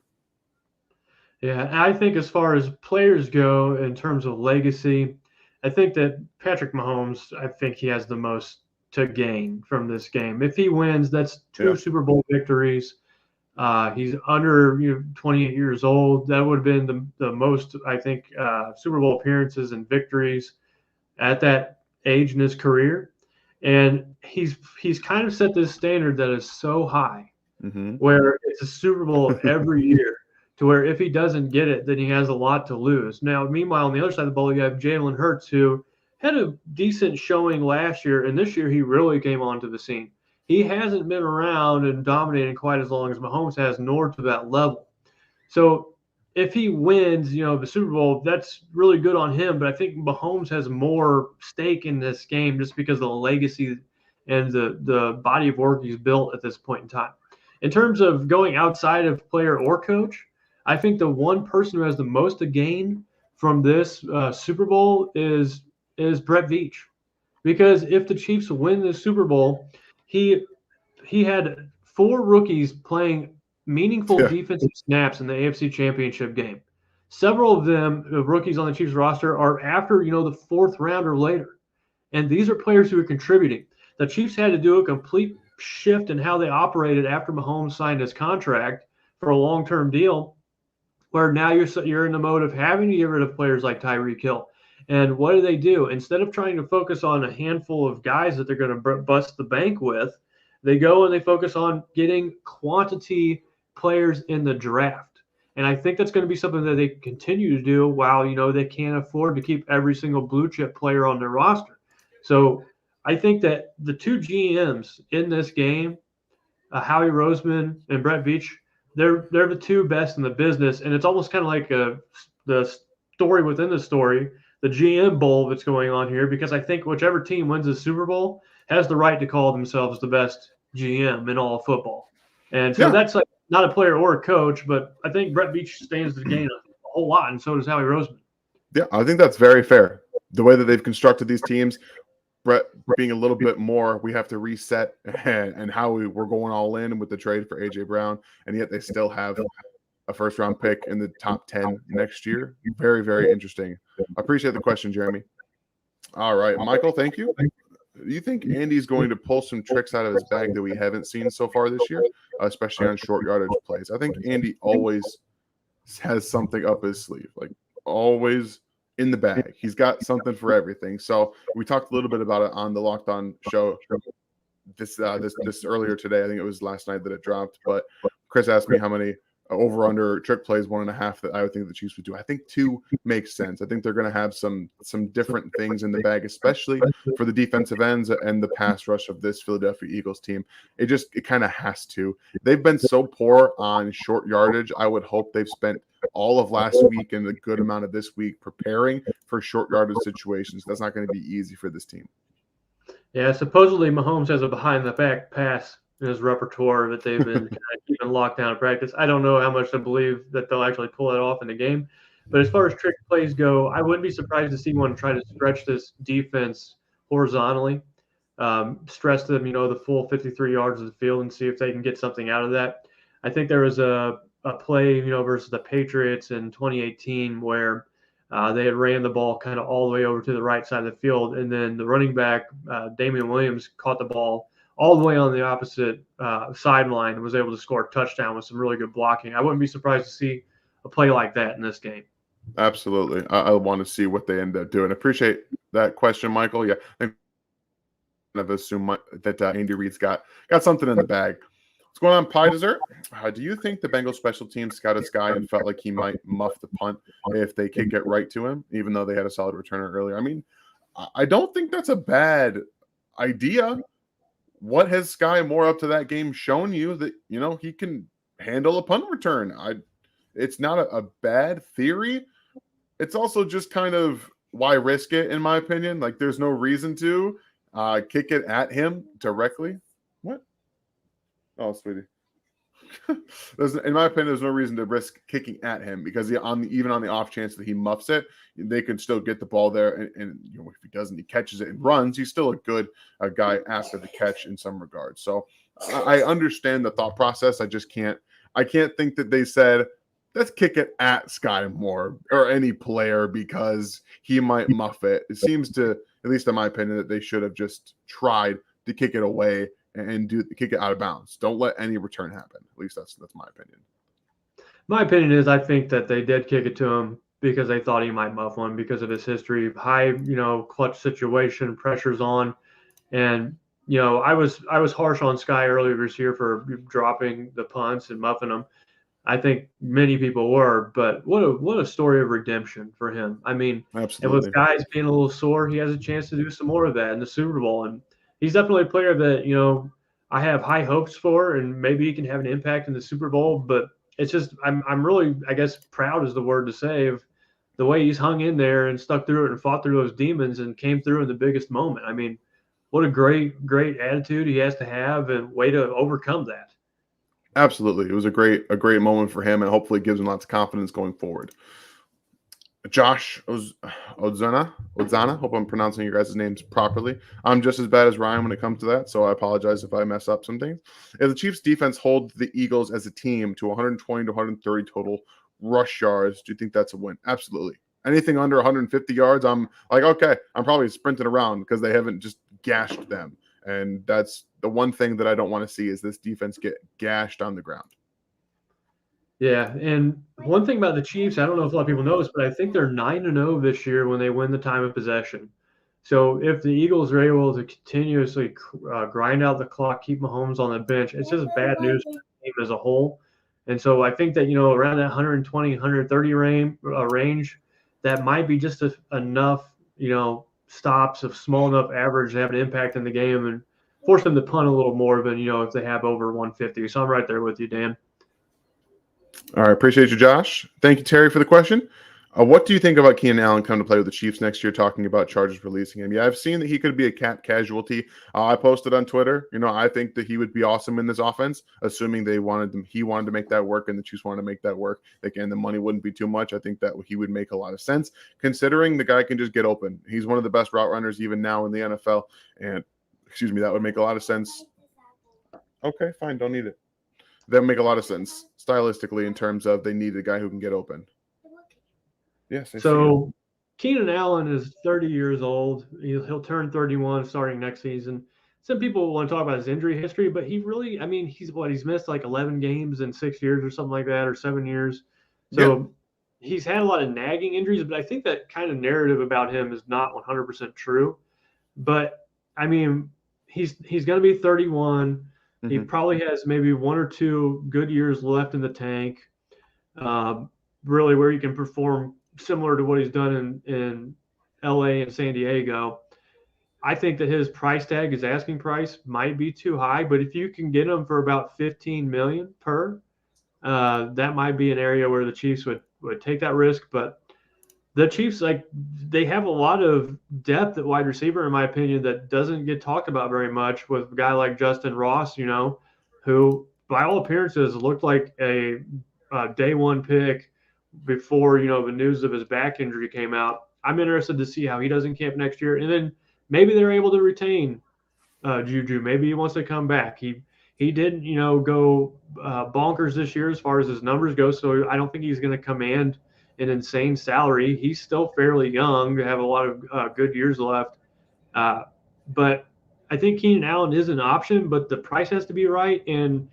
Yeah, I think as far as players go in terms of legacy, I think that Patrick Mahomes, I think he has the most to gain from this game. If he wins, that's two Super Bowl victories. He's under 28 years old. That would have been the most, I think, Super Bowl appearances and victories at that age in his career. And he's kind of set this standard that is so high, where it's a Super Bowl every year. To where if he doesn't get it, then he has a lot to lose. Now, meanwhile, on the other side of the ball, you have Jalen Hurts, who had a decent showing last year, and this year he really came onto the scene. He hasn't been around and dominating quite as long as Mahomes has, nor to that level. So if he wins, the Super Bowl, that's really good on him. But I think Mahomes has more stake in this game just because of the legacy and the body of work he's built at this point in time. In terms of going outside of player or coach, I think the one person who has the most to gain from this Super Bowl is Brett Veach, because if the Chiefs win the Super Bowl, he had 4 rookies playing meaningful defensive snaps in the AFC Championship game. Several of them, rookies on the Chiefs roster, are after the 4th round or later, and these are players who are contributing. The Chiefs had to do a complete shift in how they operated after Mahomes signed his contract for a long-term deal, where now you're in the mode of having to get rid of players like Tyreek Hill. And what do? Instead of trying to focus on a handful of guys that they're going to bust the bank with, they go and they focus on getting quantity players in the draft. And I think that's going to be something that they continue to do while, they can't afford to keep every single blue chip player on their roster. So I think that the 2 GMs in this game, Howie Roseman and Brett Veach, they're the 2 best in the business, and it's almost kind of like the story within the story the GM Bowl that's going on here, because I think whichever team wins the Super Bowl has the right to call themselves the best GM in all of football. And so that's like not a player or a coach, but I think Brett Beach stands to gain a whole lot, and so does Howie Roseman. Yeah, I think that's very fair. The way that they've constructed these teams, Brett being a little bit more, we have to reset and how we're going all in with the trade for A.J. Brown, and yet they still have a first-round pick in the top 10 next year. Very, very interesting. I appreciate the question, Jeremy. All right, Michael, thank you. Do you think Andy's going to pull some tricks out of his bag that we haven't seen so far this year, especially on short yardage plays? I think Andy always has something up his sleeve, like always in the bag. He's got something for everything. So we talked a little bit about it on the Locked On show this earlier today. I think it was last night that it dropped. But Chris asked me how many over/under trick plays, 1.5 that I would think the Chiefs would do. I think 2 makes sense. I think they're going to have some different things in the bag, especially for the defensive ends and the pass rush of this Philadelphia Eagles team. It kind of has to. They've been so poor on short yardage. I would hope they've spent all of last week and a good amount of this week preparing for short yardage situations. That's not going to be easy for this team. Yeah, supposedly Mahomes has a behind-the-back pass in his repertoire that they've been kind of keeping locked down in practice. I don't know how much to believe that they'll actually pull it off in the game. But as far as trick plays go, I wouldn't be surprised to see one try to stretch this defense horizontally, stress them, the full 53 yards of the field and see if they can get something out of that. I think there was a play, versus the Patriots in 2018 where they had ran the ball kind of all the way over to the right side of the field, and then the running back, Damian Williams, caught the ball all the way on the opposite sideline and was able to score a touchdown with some really good blocking. I wouldn't be surprised to see a play like that in this game. Absolutely. I want to see what they end up doing. Appreciate that question, Michael. Yeah, I think I've assumed that Andy Reid's got something in the bag. What's going on, Pie Dessert? Do you think the Bengals special team scouted Sky and felt like he might muff the punt if they kick it right to him, even though they had a solid returner earlier? I mean, I don't think that's a bad idea. What has Sky Moore up to that game shown you that, he can handle a punt return? It's not a bad theory. It's also just kind of why risk it, in my opinion. Like, there's no reason to kick it at him directly. What? Oh, sweetie. In my opinion, there's no reason to risk kicking at him because even on the off chance that he muffs it, they can still get the ball there. And if he doesn't, he catches it and runs. He's still a good guy after the catch in some regards. So I understand the thought process. I can't think that they said, let's kick it at Sky Moore or any player because he might muff it. It seems to, at least in my opinion, that they should have just tried to kick it away and kick it out of bounds. Don't let any return happen. At least that's my opinion. My opinion is I think that they did kick it to him because they thought he might muff one because of his history, high, clutch situation, pressures on. And, I was harsh on Sky earlier this year for dropping the punts and muffing them. I think many people were, but what a story of redemption for him. I mean, absolutely. And with guys being a little sore, he has a chance to do some more of that in the Super Bowl. And he's definitely a player that, I have high hopes for, and maybe he can have an impact in the Super Bowl. But it's just I'm really, I guess, proud is the word to say, of the way he's hung in there and stuck through it and fought through those demons and came through in the biggest moment. I mean, what a great attitude he has to have and way to overcome that. Absolutely. It was a great moment for him, and hopefully gives him lots of confidence going forward. Josh Odzana, hope I'm pronouncing your guys' names properly. I'm just as bad as Ryan when it comes to that, so I apologize if I mess up some things. If the Chiefs defense hold the Eagles as a team to 120 to 130 total rush yards, do you think that's a win? Absolutely. Anything under 150 yards, I'm like, okay, I'm probably sprinting around because they haven't just gashed them. And that's the one thing that I don't want to see is this defense get gashed on the ground. Yeah, and one thing about the Chiefs, I don't know if a lot of people know this, but I think they're 9-0 this year when they win the time of possession. So if the Eagles are able to continuously grind out the clock, keep Mahomes on the bench, it's just bad news for the team as a whole. And so I think that, around that 120, 130 range, that might be just enough, stops of small enough average to have an impact in the game and force them to punt a little more than, if they have over 150. So I'm right there with you, Dan. All right. Appreciate you, Josh. Thank you, Terry, for the question. What do you think about Keenan Allen coming to play with the Chiefs next year, talking about Chargers releasing him? Yeah, I've seen that he could be a cap casualty. I posted on Twitter, I think that he would be awesome in this offense, assuming he wanted to make that work and the Chiefs wanted to make that work. Again, the money wouldn't be too much. I think that he would make a lot of sense, considering the guy can just get open. He's one of the best route runners even now in the NFL, and that would make a lot of sense. Okay, fine, don't need it. That would make a lot of sense stylistically in terms of they need a guy who can get open. Yes. So Keenan Allen is 30 years old. He'll turn 31 starting next season. Some people want to talk about his injury history, but he's missed like 11 games in 6 years or something like that, or 7 years. So he's had a lot of nagging injuries, but I think that kind of narrative about him is not 100% true. But I mean, he's going to be 31. Mm-hmm. He probably has maybe 1 or 2 good years left in the tank, really where he can perform similar to what he's done in LA and San Diego. I think that his price tag, his asking price, might be too high, but if you can get him for about $15 million per, that might be an area where the Chiefs would take that risk. But the Chiefs, they have a lot of depth at wide receiver, in my opinion, that doesn't get talked about very much, with a guy like Justin Ross, who by all appearances looked like a day one pick before the news of his back injury came out. I'm interested to see how he does in camp next year, and then maybe they're able to retain Juju. Maybe he wants to come back. He didn't go bonkers this year as far as his numbers go, so I don't think he's going to command an insane salary. He's still fairly young, have a lot of good years left, but I think Keenan Allen is an option, but the price has to be right, and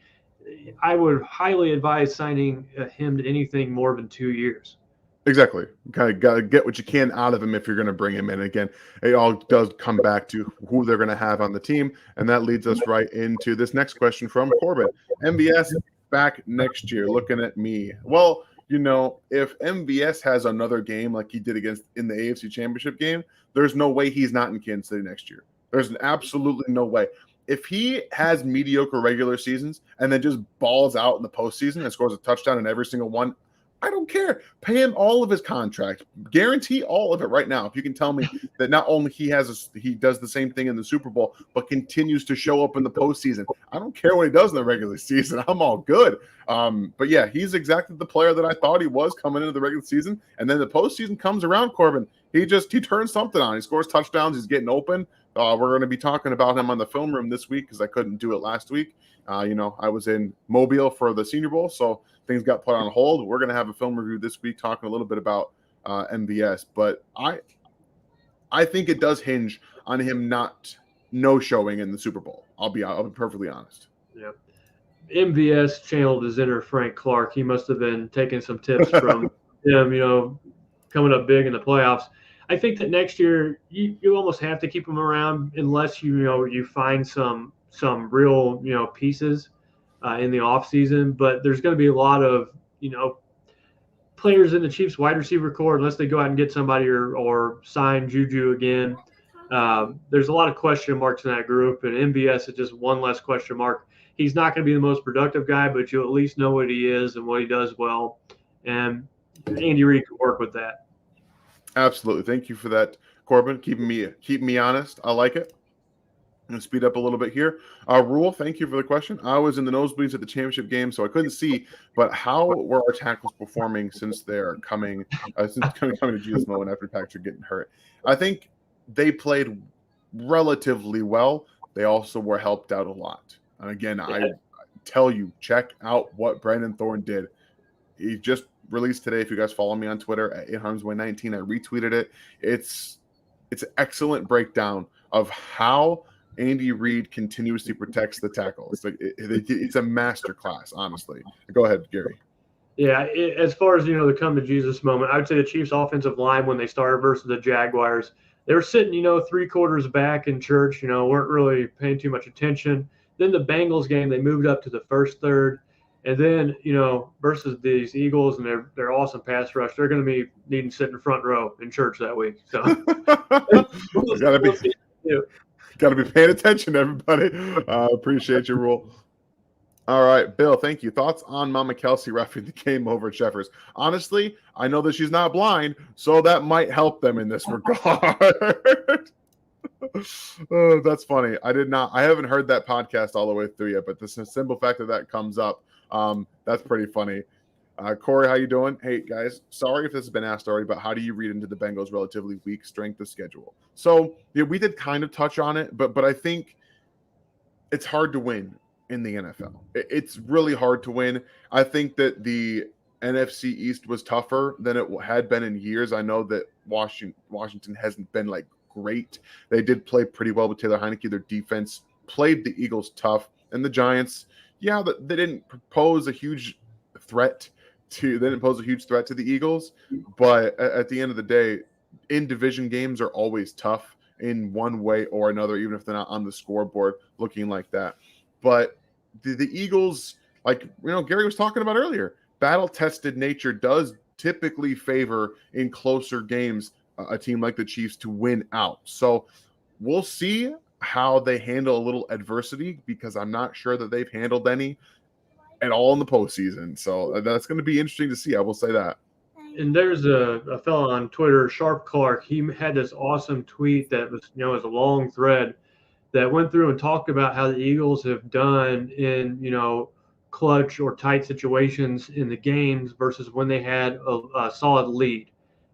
I would highly advise signing him to anything more than 2 years. Exactly. Kind of got to get what you can out of him if you're going to bring him in. Again, it all does come back to who they're going to have on the team, and that leads us right into this next question from Corbin. MVS back next year. Looking at me. Well, if MVS has another game like he did in the AFC Championship game, there's no way he's not in Kansas City next year. There's absolutely no way. If he has mediocre regular seasons and then just balls out in the postseason and scores a touchdown in every single one, I don't care. Pay him all of his contract. Guarantee all of it right now. If you can tell me that not only he does the same thing in the Super Bowl, but continues to show up in the postseason. I don't care what he does in the regular season. I'm all good. But yeah, he's exactly the player that I thought he was coming into the regular season. And then the postseason comes around, Corbin. He turns something on. He scores touchdowns. He's getting open. We're going to be talking about him on the film room this week because I couldn't do it last week. I was in Mobile for the Senior Bowl, so things got put on hold. We're going to have a film review this week talking a little bit about MVS, but I think it does hinge on him no showing in the Super Bowl. I'll be perfectly honest. Yeah. MVS channeled his inner Frank Clark. He must have been taking some tips from him, coming up big in the playoffs. I think that next year you almost have to keep him around unless you find some real pieces in the offseason. But there's going to be a lot of players in the Chiefs wide receiver core unless they go out and get somebody or sign Juju again. There's a lot of question marks in that group, and MVS is just one less question mark. He's not going to be the most productive guy, but you at least know what he is and what he does well, and Andy Reid can work with that. Absolutely. Thank you for that, Corbin. Keep me honest. I like it. I'm going to speed up a little bit here. Rule, thank you for the question. I was in the nosebleeds at the championship game, so I couldn't see, but how were our tackles performing since they're coming to Jesus Mode after Patrick getting hurt? I think they played relatively well. They also were helped out a lot. And again, I tell you, check out what Brandon Thorne did. He just released today. If you guys follow me on Twitter at 800way19, I retweeted it. It's an excellent breakdown of how Andy Reid continuously protects the tackle. It's a masterclass, honestly. Go ahead, Gary. Yeah, as far as the come to Jesus moment, I would say the Chiefs' offensive line when they started versus the Jaguars, they were sitting 3 quarters back in church. Weren't really paying too much attention. Then the Bengals game, they moved up to the first third. And then, versus these Eagles and their awesome pass rush, they're going to be needing to sit in front row in church that week. So got to be paying attention, everybody. Appreciate your rule. All right, Bill, thank you. Thoughts on Mama Kelsey refereeing the game over at Sheffers? Honestly, I know that she's not blind, so that might help them in this regard. Oh, that's funny. I haven't heard that podcast all the way through yet, but the simple fact that comes up, that's pretty funny. Corey, how you doing? Hey, guys, sorry if this has been asked already, but how do you read into the Bengals' relatively weak strength of schedule? So, yeah, we did kind of touch on it, but I think it's hard to win in the NFL. It's really hard to win. I think that the NFC East was tougher than it had been in years. I know that Washington hasn't been like great. They did play pretty well with Taylor Heineke. Their defense played the Eagles tough, and the Giants, yeah, they didn't pose a huge threat to the Eagles. But at the end of the day, in division games are always tough in one way or another, even if they're not on the scoreboard looking like that. But the Eagles, like Gary was talking about earlier, battle-tested nature does typically favor in closer games a team like the Chiefs to win out. So we'll see how they handle a little adversity, because I'm not sure that they've handled any at all in the postseason. So that's going to be interesting to see. I will say that. And there's a fellow on Twitter, Sharp Clark. He had this awesome tweet that was, was a long thread that went through and talked about how the Eagles have done in, clutch or tight situations in the games versus when they had a solid lead.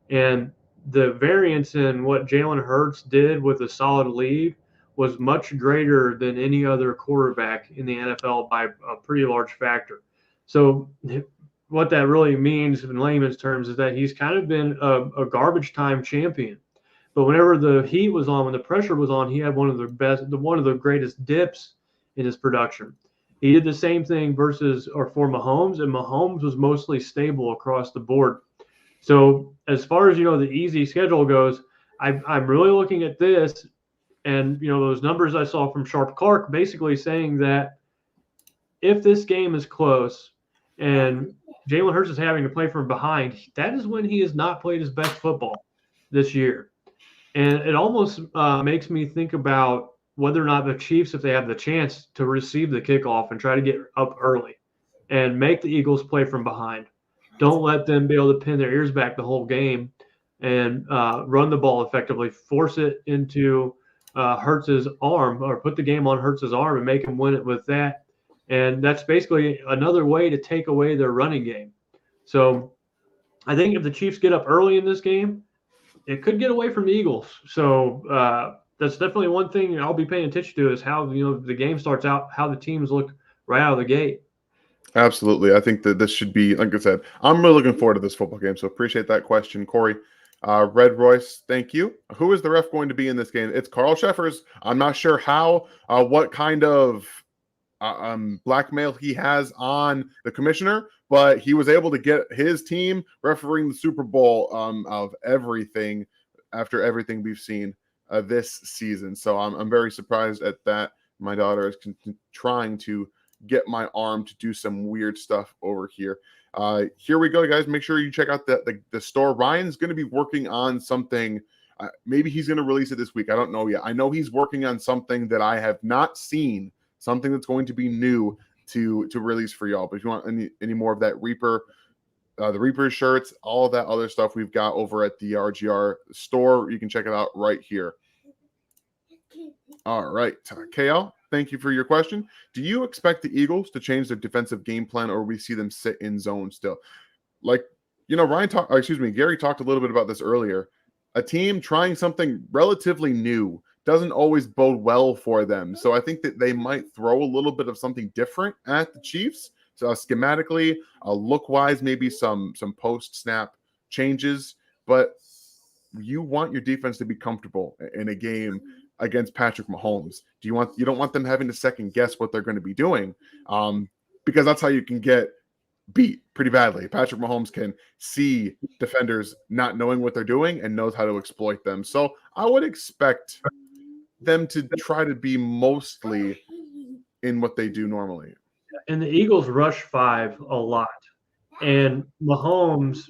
And the variance in what Jalen Hurts did with a solid lead was much greater than any other quarterback in the NFL by a pretty large factor. So what that really means in layman's terms is that he's kind of been a garbage time champion. But whenever the heat was on, when the pressure was on, he had one of the greatest dips in his production. He did the same thing for Mahomes, and Mahomes was mostly stable across the board. So as far as the easy schedule goes, I'm really looking at this, and those numbers I saw from Sharp Clark basically saying that if this game is close and Jalen Hurts is having to play from behind, that is when he has not played his best football this year. And it almost makes me think about whether or not the Chiefs, if they have the chance to receive the kickoff and try to get up early and make the Eagles play from behind. Don't let them be able to pin their ears back the whole game and run the ball effectively. Force it into Hurts's arm, or put the game on Hurts's arm and make him win it with that. And that's basically another way to take away their running game. So I think if the Chiefs get up early in this game, it could get away from the Eagles. So that's definitely one thing I'll be paying attention to, is how the game starts out, how the teams look right out of the gate. Absolutely. I think that this should be, like I said, I'm really looking forward to this football game. So appreciate that question, Corey. Red Royce, thank you. Who is the ref going to be in this game? It's Carl Sheffers. I'm not sure what kind of blackmail he has on the commissioner, but he was able to get his team refereeing the Super Bowl of everything after everything we've seen this season. So I'm very surprised at that. My daughter is trying to get my arm to do some weird stuff over here. Here we go, guys. Make sure you check out the store. Ryan's going to be working on something. Maybe he's going to release it this week. I don't know yet. I know he's working on something that I have not seen, something that's going to be new to release for y'all. But if you want any more of that Reaper, the Reaper shirts, all of that other stuff we've got over at the RGR store, you can check it out right here. All right, KL, thank you for your question. Do you expect the Eagles to change their defensive game plan, or we see them sit in zone still? Like, Gary talked a little bit about this earlier. A team trying something relatively new doesn't always bode well for them. So I think that they might throw a little bit of something different at the Chiefs. So schematically, look-wise, maybe some post-snap changes. But you want your defense to be comfortable in a game against Patrick Mahomes. You don't want them having to second guess what they're going to be doing, because that's how you can get beat pretty badly. Patrick Mahomes can see defenders not knowing what they're doing and knows how to exploit them. So I would expect them to try to be mostly in what they do normally. And the Eagles rush 5 a lot. And Mahomes,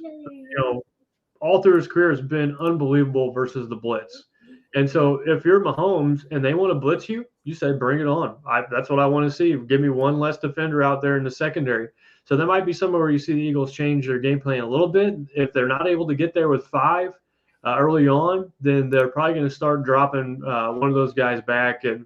all through his career has been unbelievable versus the blitz. And so if you're Mahomes and they want to blitz you, you say, bring it on. That's what I want to see. Give me one less defender out there in the secondary. So there might be somewhere where you see the Eagles change their game plan a little bit. If they're not able to get there with 5 early on, then they're probably going to start dropping one of those guys back and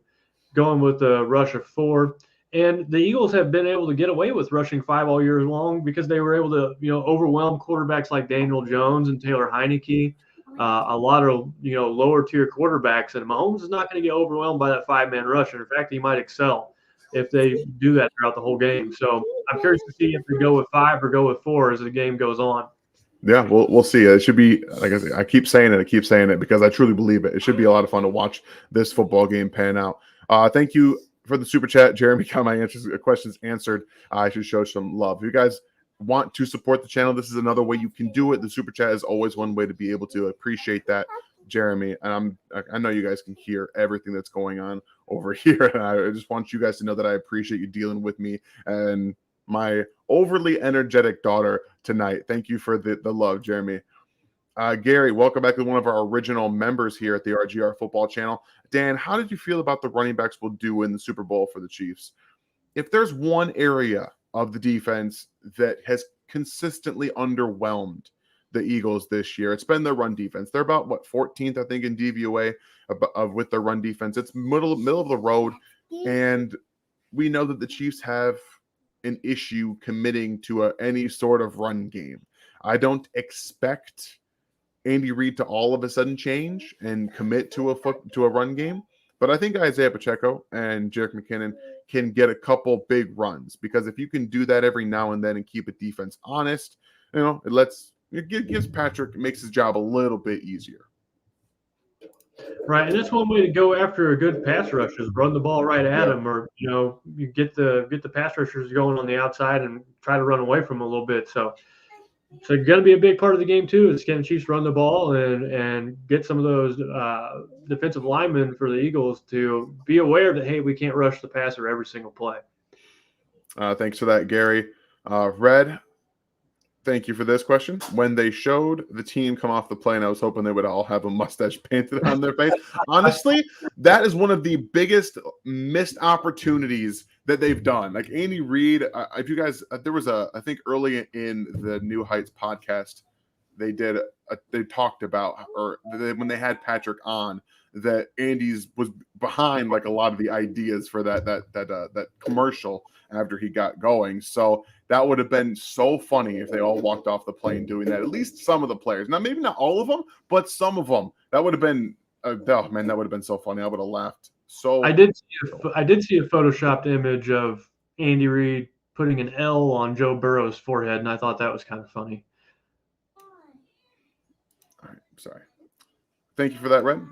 going with a rush of 4. And the Eagles have been able to get away with rushing 5 all year long because they were able to, overwhelm quarterbacks like Daniel Jones and Taylor Heineke, a lot of lower tier quarterbacks. And Mahomes is not going to get overwhelmed by that 5-man rush. And in fact, he might excel if they do that throughout the whole game. So I'm curious to see if they go with 5 or go with 4 as the game goes on. Yeah, we'll see. It should be, like I said, I keep saying it because I truly believe it. It should be a lot of fun to watch this football game pan out. Thank you for the super chat, Jeremy. Got my questions answered. I should show some love. If you guys want to support the channel, this is another way you can do it. The super chat is always one way to be able to appreciate that, Jeremy. And I know you guys can hear everything that's going on over here. And I just want you guys to know that I appreciate you dealing with me and my overly energetic daughter tonight. Thank you for the love, Jeremy. Gary, welcome back to one of our original members here at the RGR Football Channel. Dan, how did you feel about the running backs will do in the Super Bowl for the Chiefs? If there's one area of the defense that has consistently underwhelmed the Eagles this year, it's been their run defense. They're about, 14th, I think, in DVOA with their run defense. It's middle of the road, and we know that the Chiefs have an issue committing to any sort of run game. I don't expect Andy Reid to all of a sudden change and commit to a run game, but I think Isaiah Pacheco and Jerrick McKinnon can get a couple big runs, because if you can do that every now and then and keep a defense honest, it gives Patrick, makes his job a little bit easier. Right, and that's one way to go after a good pass rush is run the ball right at him, or you get the pass rushers going on the outside and try to run away from them a little bit. So going to be a big part of the game too is can the Chiefs run the ball and get some of those defensive linemen for the Eagles to be aware that, hey, we can't rush the passer every single play. Thanks for that, Gary. Red, thank you for this question. When they showed the team come off the plane, I was hoping they would all have a mustache painted on their face. Honestly, that is one of the biggest missed opportunities that they've done. Like Andy Reid, if you guys, there was I think early in the New Heights podcast, they talked about, when they had Patrick on, that Andy's was behind like a lot of the ideas for that commercial after he got going. So that would have been so funny if they all walked off the plane doing that. At least some of the players. Now, maybe not all of them, but some of them. That would have been, that would have been so funny. I would have laughed. So I did see a photoshopped image of Andy Reid putting an L on Joe Burrow's forehead, and I thought that was kind of funny. All right, sorry. Thank you for that, Red.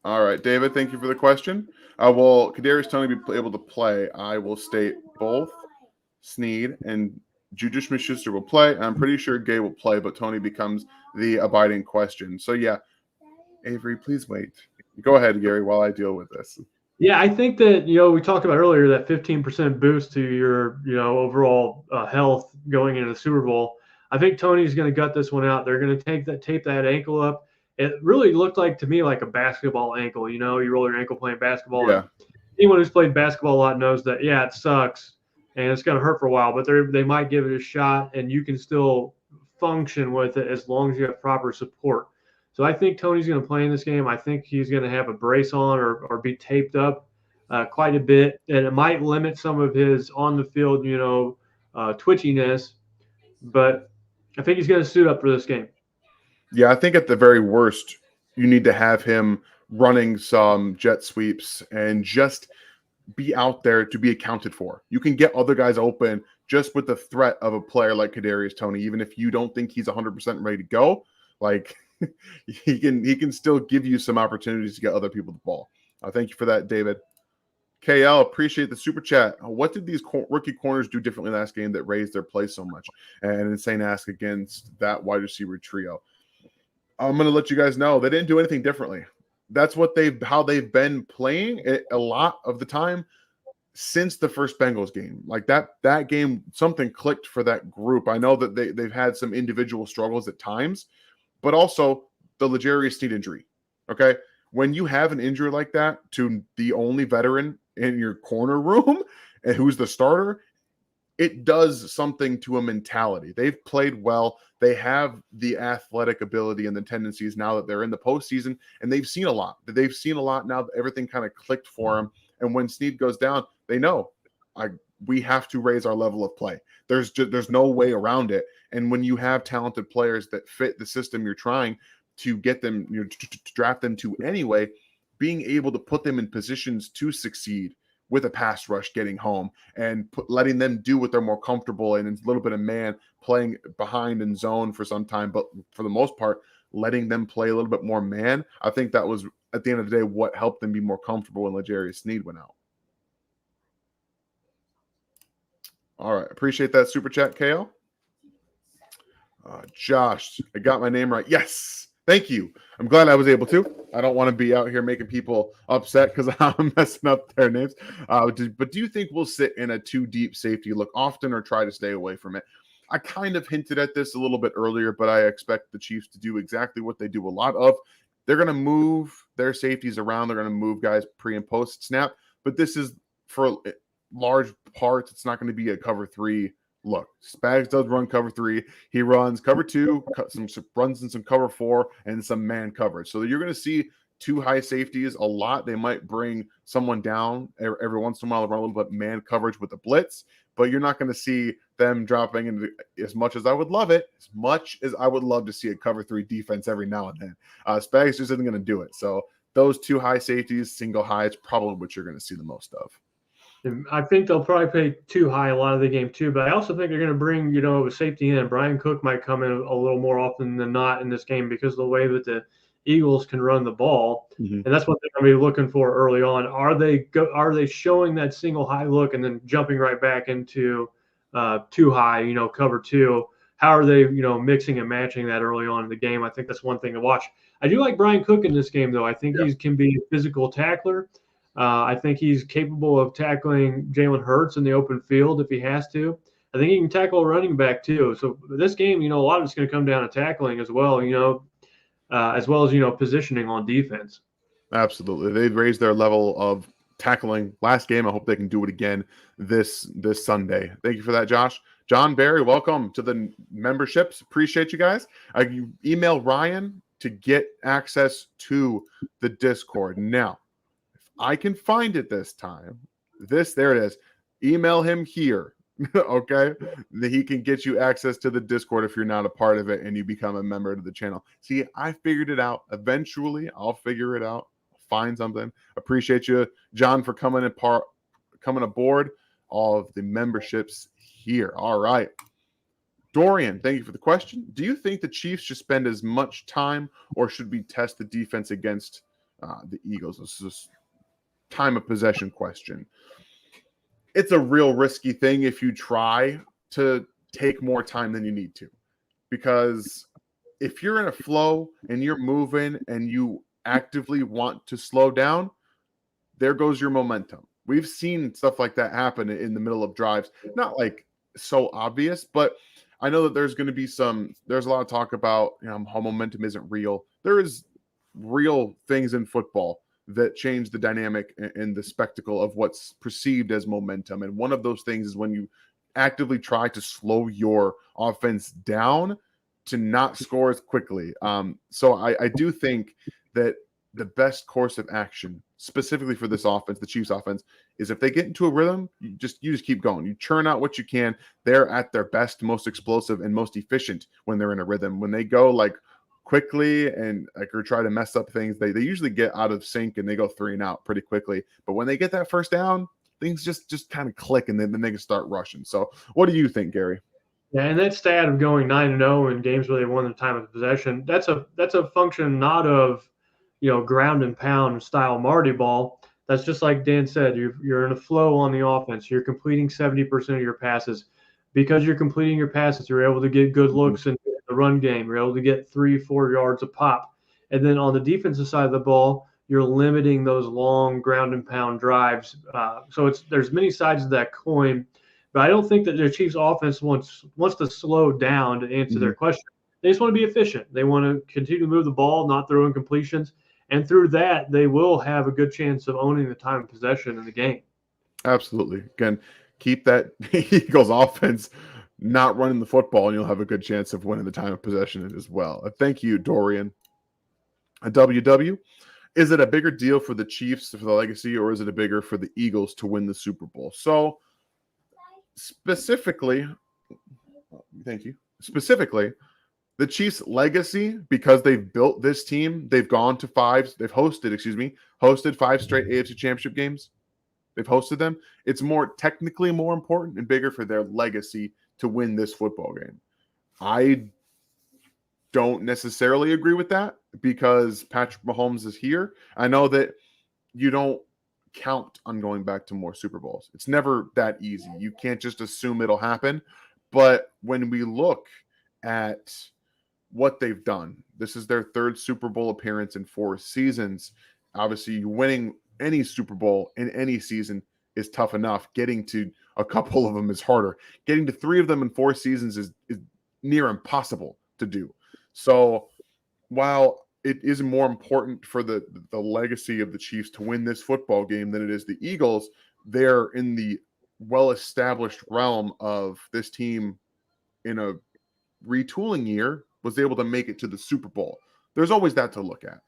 All right, David, thank you for the question. Will Kadarius Toney be able to play? I will state both Snead and Juju Smith-Schuster will play. I'm pretty sure Gay will play, but Toney becomes the abiding question. So, yeah, Avery, please wait. Go ahead, Gary, while I deal with this. Yeah, I think that, we talked about earlier that 15% boost to your, overall health going into the Super Bowl. I think Toney's going to gut this one out. They're going to tape that ankle up. It really looked like to me like a basketball ankle. You roll your ankle playing basketball. Yeah. Anyone who's played basketball a lot knows that, yeah, it sucks and it's going to hurt for a while, but they might give it a shot and you can still function with it as long as you have proper support. So I think Toney's going to play in this game. I think he's going to have a brace on or be taped up quite a bit, and it might limit some of his on the field, twitchiness. But I think he's going to suit up for this game. Yeah, I think at the very worst, you need to have him running some jet sweeps and just be out there to be accounted for. You can get other guys open just with the threat of a player like Kadarius Toney, even if you don't think he's 100% ready to go. Like he can still give you some opportunities to get other people the ball. Thank you for that, David. KL, appreciate the super chat. What did these rookie corners do differently last game that raised their play so much? And insane ask against that wide receiver trio. I'm going to let you guys know they didn't do anything differently. That's how they've been playing it a lot of the time since the first Bengals game. Like that game, something clicked for that group. I know that they've had some individual struggles at times, but also the L'Jarius Sneed injury. Okay. when you have an injury like that to the only veteran in your corner room and who's the starter, it does something to a mentality. They've played well. They have the athletic ability and the tendencies now that they're in the postseason, and they've seen a lot. They've seen a lot now that everything kind of clicked for them. And when Snead goes down, they know we have to raise our level of play. There's no way around it. And when you have talented players that fit the system you're trying to get them, to draft them to anyway, being able to put them in positions to succeed with a pass rush getting home and letting them do what they're more comfortable in, and a little bit of man playing behind in zone for some time, but for the most part, letting them play a little bit more man. I think that was, at the end of the day, what helped them be more comfortable when L'Jarius Sneed went out. All right. Appreciate that super chat, KO. Josh, I got my name right. Yes. Thank you. I'm glad I was able to. I don't want to be out here making people upset because I'm messing up their names. But do you think we'll sit in a too deep safety look often or try to stay away from it? I kind of hinted at this a little bit earlier, but I expect the Chiefs to do exactly what they do a lot of. They're going to move their safeties around. They're going to move guys pre and post snap. But this is, for large parts, it's not going to be a cover 3 look. Spags does run cover 3. He runs cover 2, runs in some cover 4, and some man coverage. So you're going to see 2 high safeties a lot. They might bring someone down every once in a while, run a little bit man coverage with the blitz, but you're not going to see them dropping into, as much as I would love it, as much as I would love to see a cover 3 defense every now and then. Spags just isn't going to do it. So those 2 high safeties, single high, is probably what you're going to see the most of. I think they'll probably play 2 high a lot of the game too, but I also think they're going to bring, a safety in. Brian Cook might come in a little more often than not in this game because of the way that the Eagles can run the ball. Mm-hmm. And that's what they're going to be looking for early on. Are they showing that single high look and then jumping right back into 2 high, cover 2? How are they, mixing and matching that early on in the game? I think that's one thing to watch. I do like Brian Cook in this game, though. I think he can be a physical tackler. I think he's capable of tackling Jalen Hurts in the open field if he has to. I think he can tackle a running back too. So this game, a lot of it's going to come down to tackling as well, as well as, positioning on defense. Absolutely. They've raised their level of tackling last game. I hope they can do it again this Sunday. Thank you for that, Josh. John Barry, welcome to the memberships. Appreciate you guys. You email Ryan to get access to the Discord. Now, I can find it this time. There it is. Email him here, okay? He can get you access to the Discord if you're not a part of it and you become a member of the channel. See, I figured it out. Eventually, I'll figure it out. Find something. Appreciate you, John, for coming aboard. All of the memberships here. All right. Dorian, thank you for the question. Do you think the Chiefs should spend as much time, or should we test the defense against the Eagles? This is time of possession question. It's a real risky thing if you try to take more time than you need to, because if you're in a flow and you're moving and you actively want to slow down, there goes your momentum. We've seen stuff like that happen in the middle of drives. Not like so obvious, but I know that there's going to be there's a lot of talk about how momentum isn't real. There is real things in football that change the dynamic and the spectacle of what's perceived as momentum. And one of those things is when you actively try to slow your offense down to not score as quickly. So I do think that the best course of action, specifically for this offense, the Chiefs offense, is if they get into a rhythm, you just keep going. You churn out what you can. They're at their best, most explosive, and most efficient when they're in a rhythm. When they go quickly and or try to mess up things, they usually get out of sync and they go 3 and out pretty quickly. But when they get that first down, things just kind of click, and then they can start rushing. So what do you think, Gary? Yeah, and that stat of going 9-0 in games where they won the time of possession, that's a function not of ground and pound style Marty ball. That's just like Dan said, you're in a flow on the offense. You're completing 70% of your passes. Because you're completing your passes, you're able to get good looks in the run game. You're able to get 3-4 yards a pop. And then on the defensive side of the ball, you're limiting those long ground and pound drives. So there's many sides of that coin. But I don't think that the Chiefs offense wants to slow down to answer their question. They just want to be efficient. They want to continue to move the ball, not throw incompletions. And through that, they will have a good chance of owning the time of possession in the game. Absolutely. Again, keep that Eagles offense not running the football, and you'll have a good chance of winning the time of possession as well. Thank you, Dorian. A WW. Is it a bigger deal for the Chiefs for the legacy, or is it a bigger for the Eagles to win the Super Bowl? So, specifically, thank you. Specifically, the Chiefs' legacy, because they've built this team, they've gone to hosted 5 straight AFC Championship games. They've hosted them. It's technically more important and bigger for their legacy to win this football game. I don't necessarily agree with that because Patrick Mahomes is here. I know that you don't count on going back to more Super Bowls. It's never that easy. You can't just assume it'll happen. But when we look at what they've done, this is their 3rd Super Bowl appearance in 4 seasons. Obviously, winning any Super Bowl in any season is tough enough. Getting to a couple of them is harder. Getting to 3 of them in 4 seasons is near impossible to do. So while it is more important for the legacy of the Chiefs to win this football game than it is the Eagles, they're in the well-established realm of this team in a retooling year was able to make it to the Super Bowl. There's always that to look at.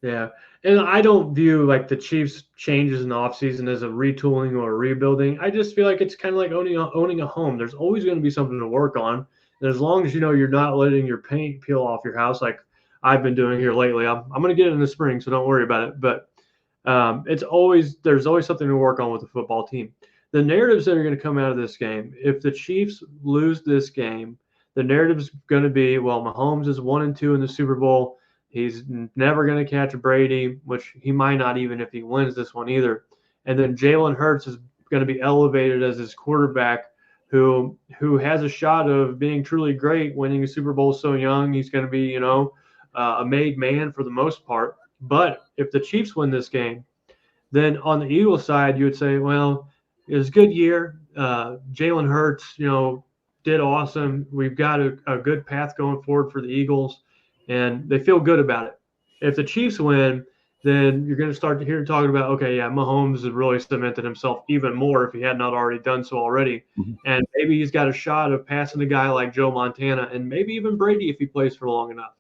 Yeah. And I don't view like the Chiefs changes in the offseason as a retooling or a rebuilding. I just feel like it's kind of like owning a home. There's always going to be something to work on. And as long as you know you're not letting your paint peel off your house like I've been doing here lately, I'm going to get it in the spring, so don't worry about it. But there's always something to work on with the football team. The narratives that are going to come out of this game, if the Chiefs lose this game, the narrative is going to be, well, Mahomes is 1-2 in the Super Bowl. He's never going to catch Brady, which he might not even if he wins this one either. And then Jalen Hurts is going to be elevated as his quarterback who has a shot of being truly great, winning a Super Bowl so young. He's going to be, a made man for the most part. But if the Chiefs win this game, then on the Eagles side, you would say, well, it was a good year. Jalen Hurts, did awesome. We've got a good path going forward for the Eagles, and they feel good about it. If the Chiefs win, then you're going to start to hear talking about, okay, yeah, Mahomes has really cemented himself even more if he had not already done so already. Mm-hmm. And maybe he's got a shot of passing a guy like Joe Montana and maybe even Brady if he plays for long enough.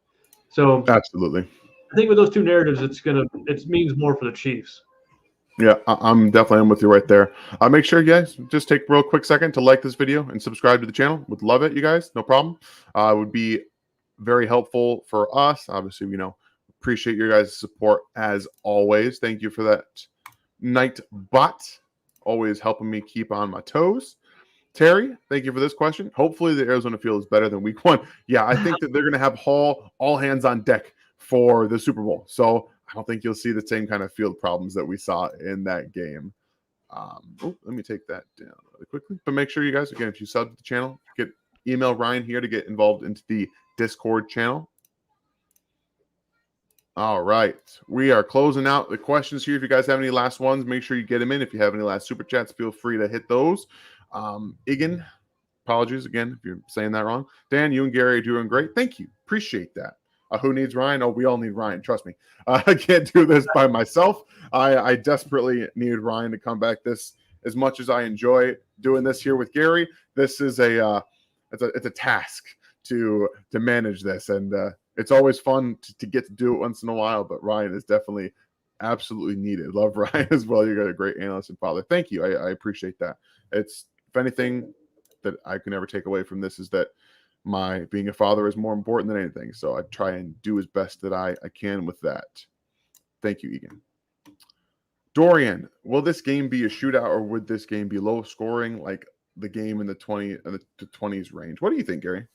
So absolutely, I think with those 2 narratives, it means more for the Chiefs. Yeah, I'm with you right there. Make sure you guys just take a real quick second to like this video and subscribe to the channel. Would love it, you guys. No problem. It would be very helpful for us. Obviously, appreciate your guys' support as always. Thank you for that, Nightbot. Always helping me keep on my toes. Terry, thank you for this question. Hopefully the Arizona field is better than week 1. Yeah, I think that they're going to have all hands on deck for the Super Bowl. So I don't think you'll see the same kind of field problems that we saw in that game. Let me take that down really quickly. But make sure you guys, again, if you sub to the channel, email Ryan here to get involved into the Discord channel. All right. We are closing out the questions here. If you guys have any last ones, make sure you get them in. If you have any last super chats, feel free to hit those. Igan, apologies again if you're saying that wrong. Dan, you and Gary are doing great. Thank you. Appreciate that. Who needs Ryan? Oh, we all need Ryan. Trust me. I can't do this by myself. I desperately need Ryan to come back. This, as much as I enjoy doing this here with Gary, this is it's a task to manage this, and it's always fun to get to do it once in a while. But Ryan is definitely absolutely needed. Love Ryan as well. You're a great analyst and father. Thank you. I appreciate that. It's, if anything that I can ever take away from this, is that my being a father is more important than anything. So I try and do as best that I can with that. Thank you, Egan. Dorian, will this game be a shootout, or would this game be low scoring like the game in the 20s range? What do you think, Gary?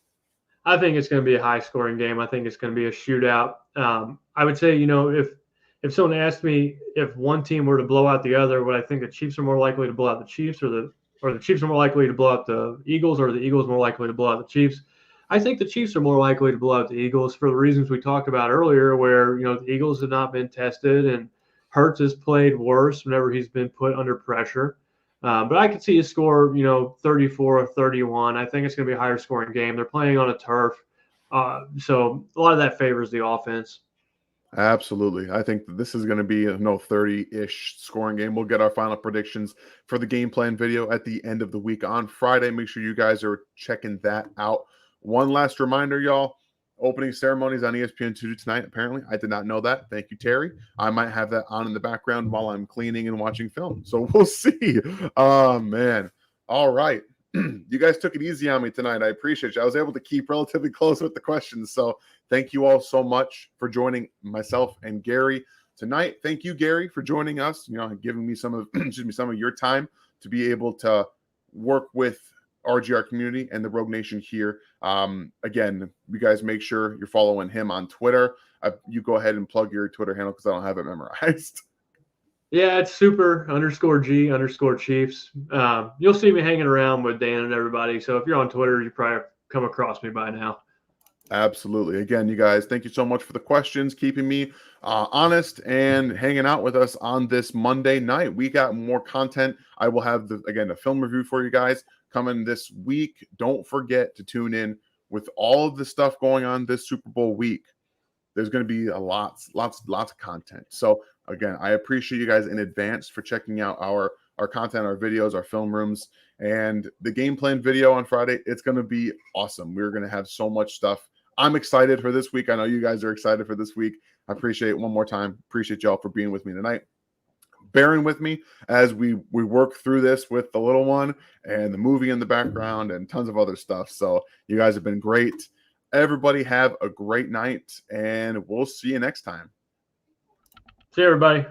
I think it's going to be a high scoring game. I think it's going to be a shootout. I would say, if someone asked me if one team were to blow out the other, would I think the Chiefs are more likely to blow out the Chiefs, or the Chiefs are more likely to blow out the Eagles, or the Eagles more likely to blow out the Chiefs? I think the Chiefs are more likely to blow out the Eagles for the reasons we talked about earlier, where, the Eagles have not been tested and Hurts has played worse whenever he's been put under pressure. But I could see a score, 34 or 31. I think it's going to be a higher scoring game. They're playing on a turf. So a lot of that favors the offense. Absolutely. I think that this is going to be a 30-ish scoring game. We'll get our final predictions for the game plan video at the end of the week on Friday. Make sure you guys are checking that out. One last reminder, y'all. Opening ceremonies on ESPN2 tonight, apparently. I did not know that. Thank you, Terry. I might have that on in the background while I'm cleaning and watching film. So we'll see. Oh, man. All right. You guys took it easy on me tonight. I appreciate you. I was able to keep relatively close with the questions. So thank you all so much for joining myself and Gary tonight. Thank you, Gary, for joining us, giving me some of some of your time to be able to work with RGR community and the Rogue Nation here. Again, you guys make sure you're following him on Twitter. You go ahead and plug your Twitter handle because I don't have it memorized. Yeah, it's super_G_Chiefs. You'll see me hanging around with Dan and everybody. So if you're on Twitter, you probably come across me by now. Absolutely. Again, you guys, thank you so much for the questions, keeping me honest and hanging out with us on this Monday night. We got more content. I will have, a film review for you guys coming this week. Don't forget to tune in with all of the stuff going on this Super Bowl week. There's going to be lots of content. So again, I appreciate you guys in advance for checking out our content, our videos, our film rooms, and the game plan video on Friday. It's going to be awesome. We're going to have so much stuff. I'm excited for this week. I know you guys are excited for this week. I appreciate it one more time. Appreciate y'all for being with me tonight. Bearing with me as we work through this with the little one and the movie in the background and tons of other stuff. So you guys have been great. Everybody have a great night, and we'll see you next time. See you, everybody.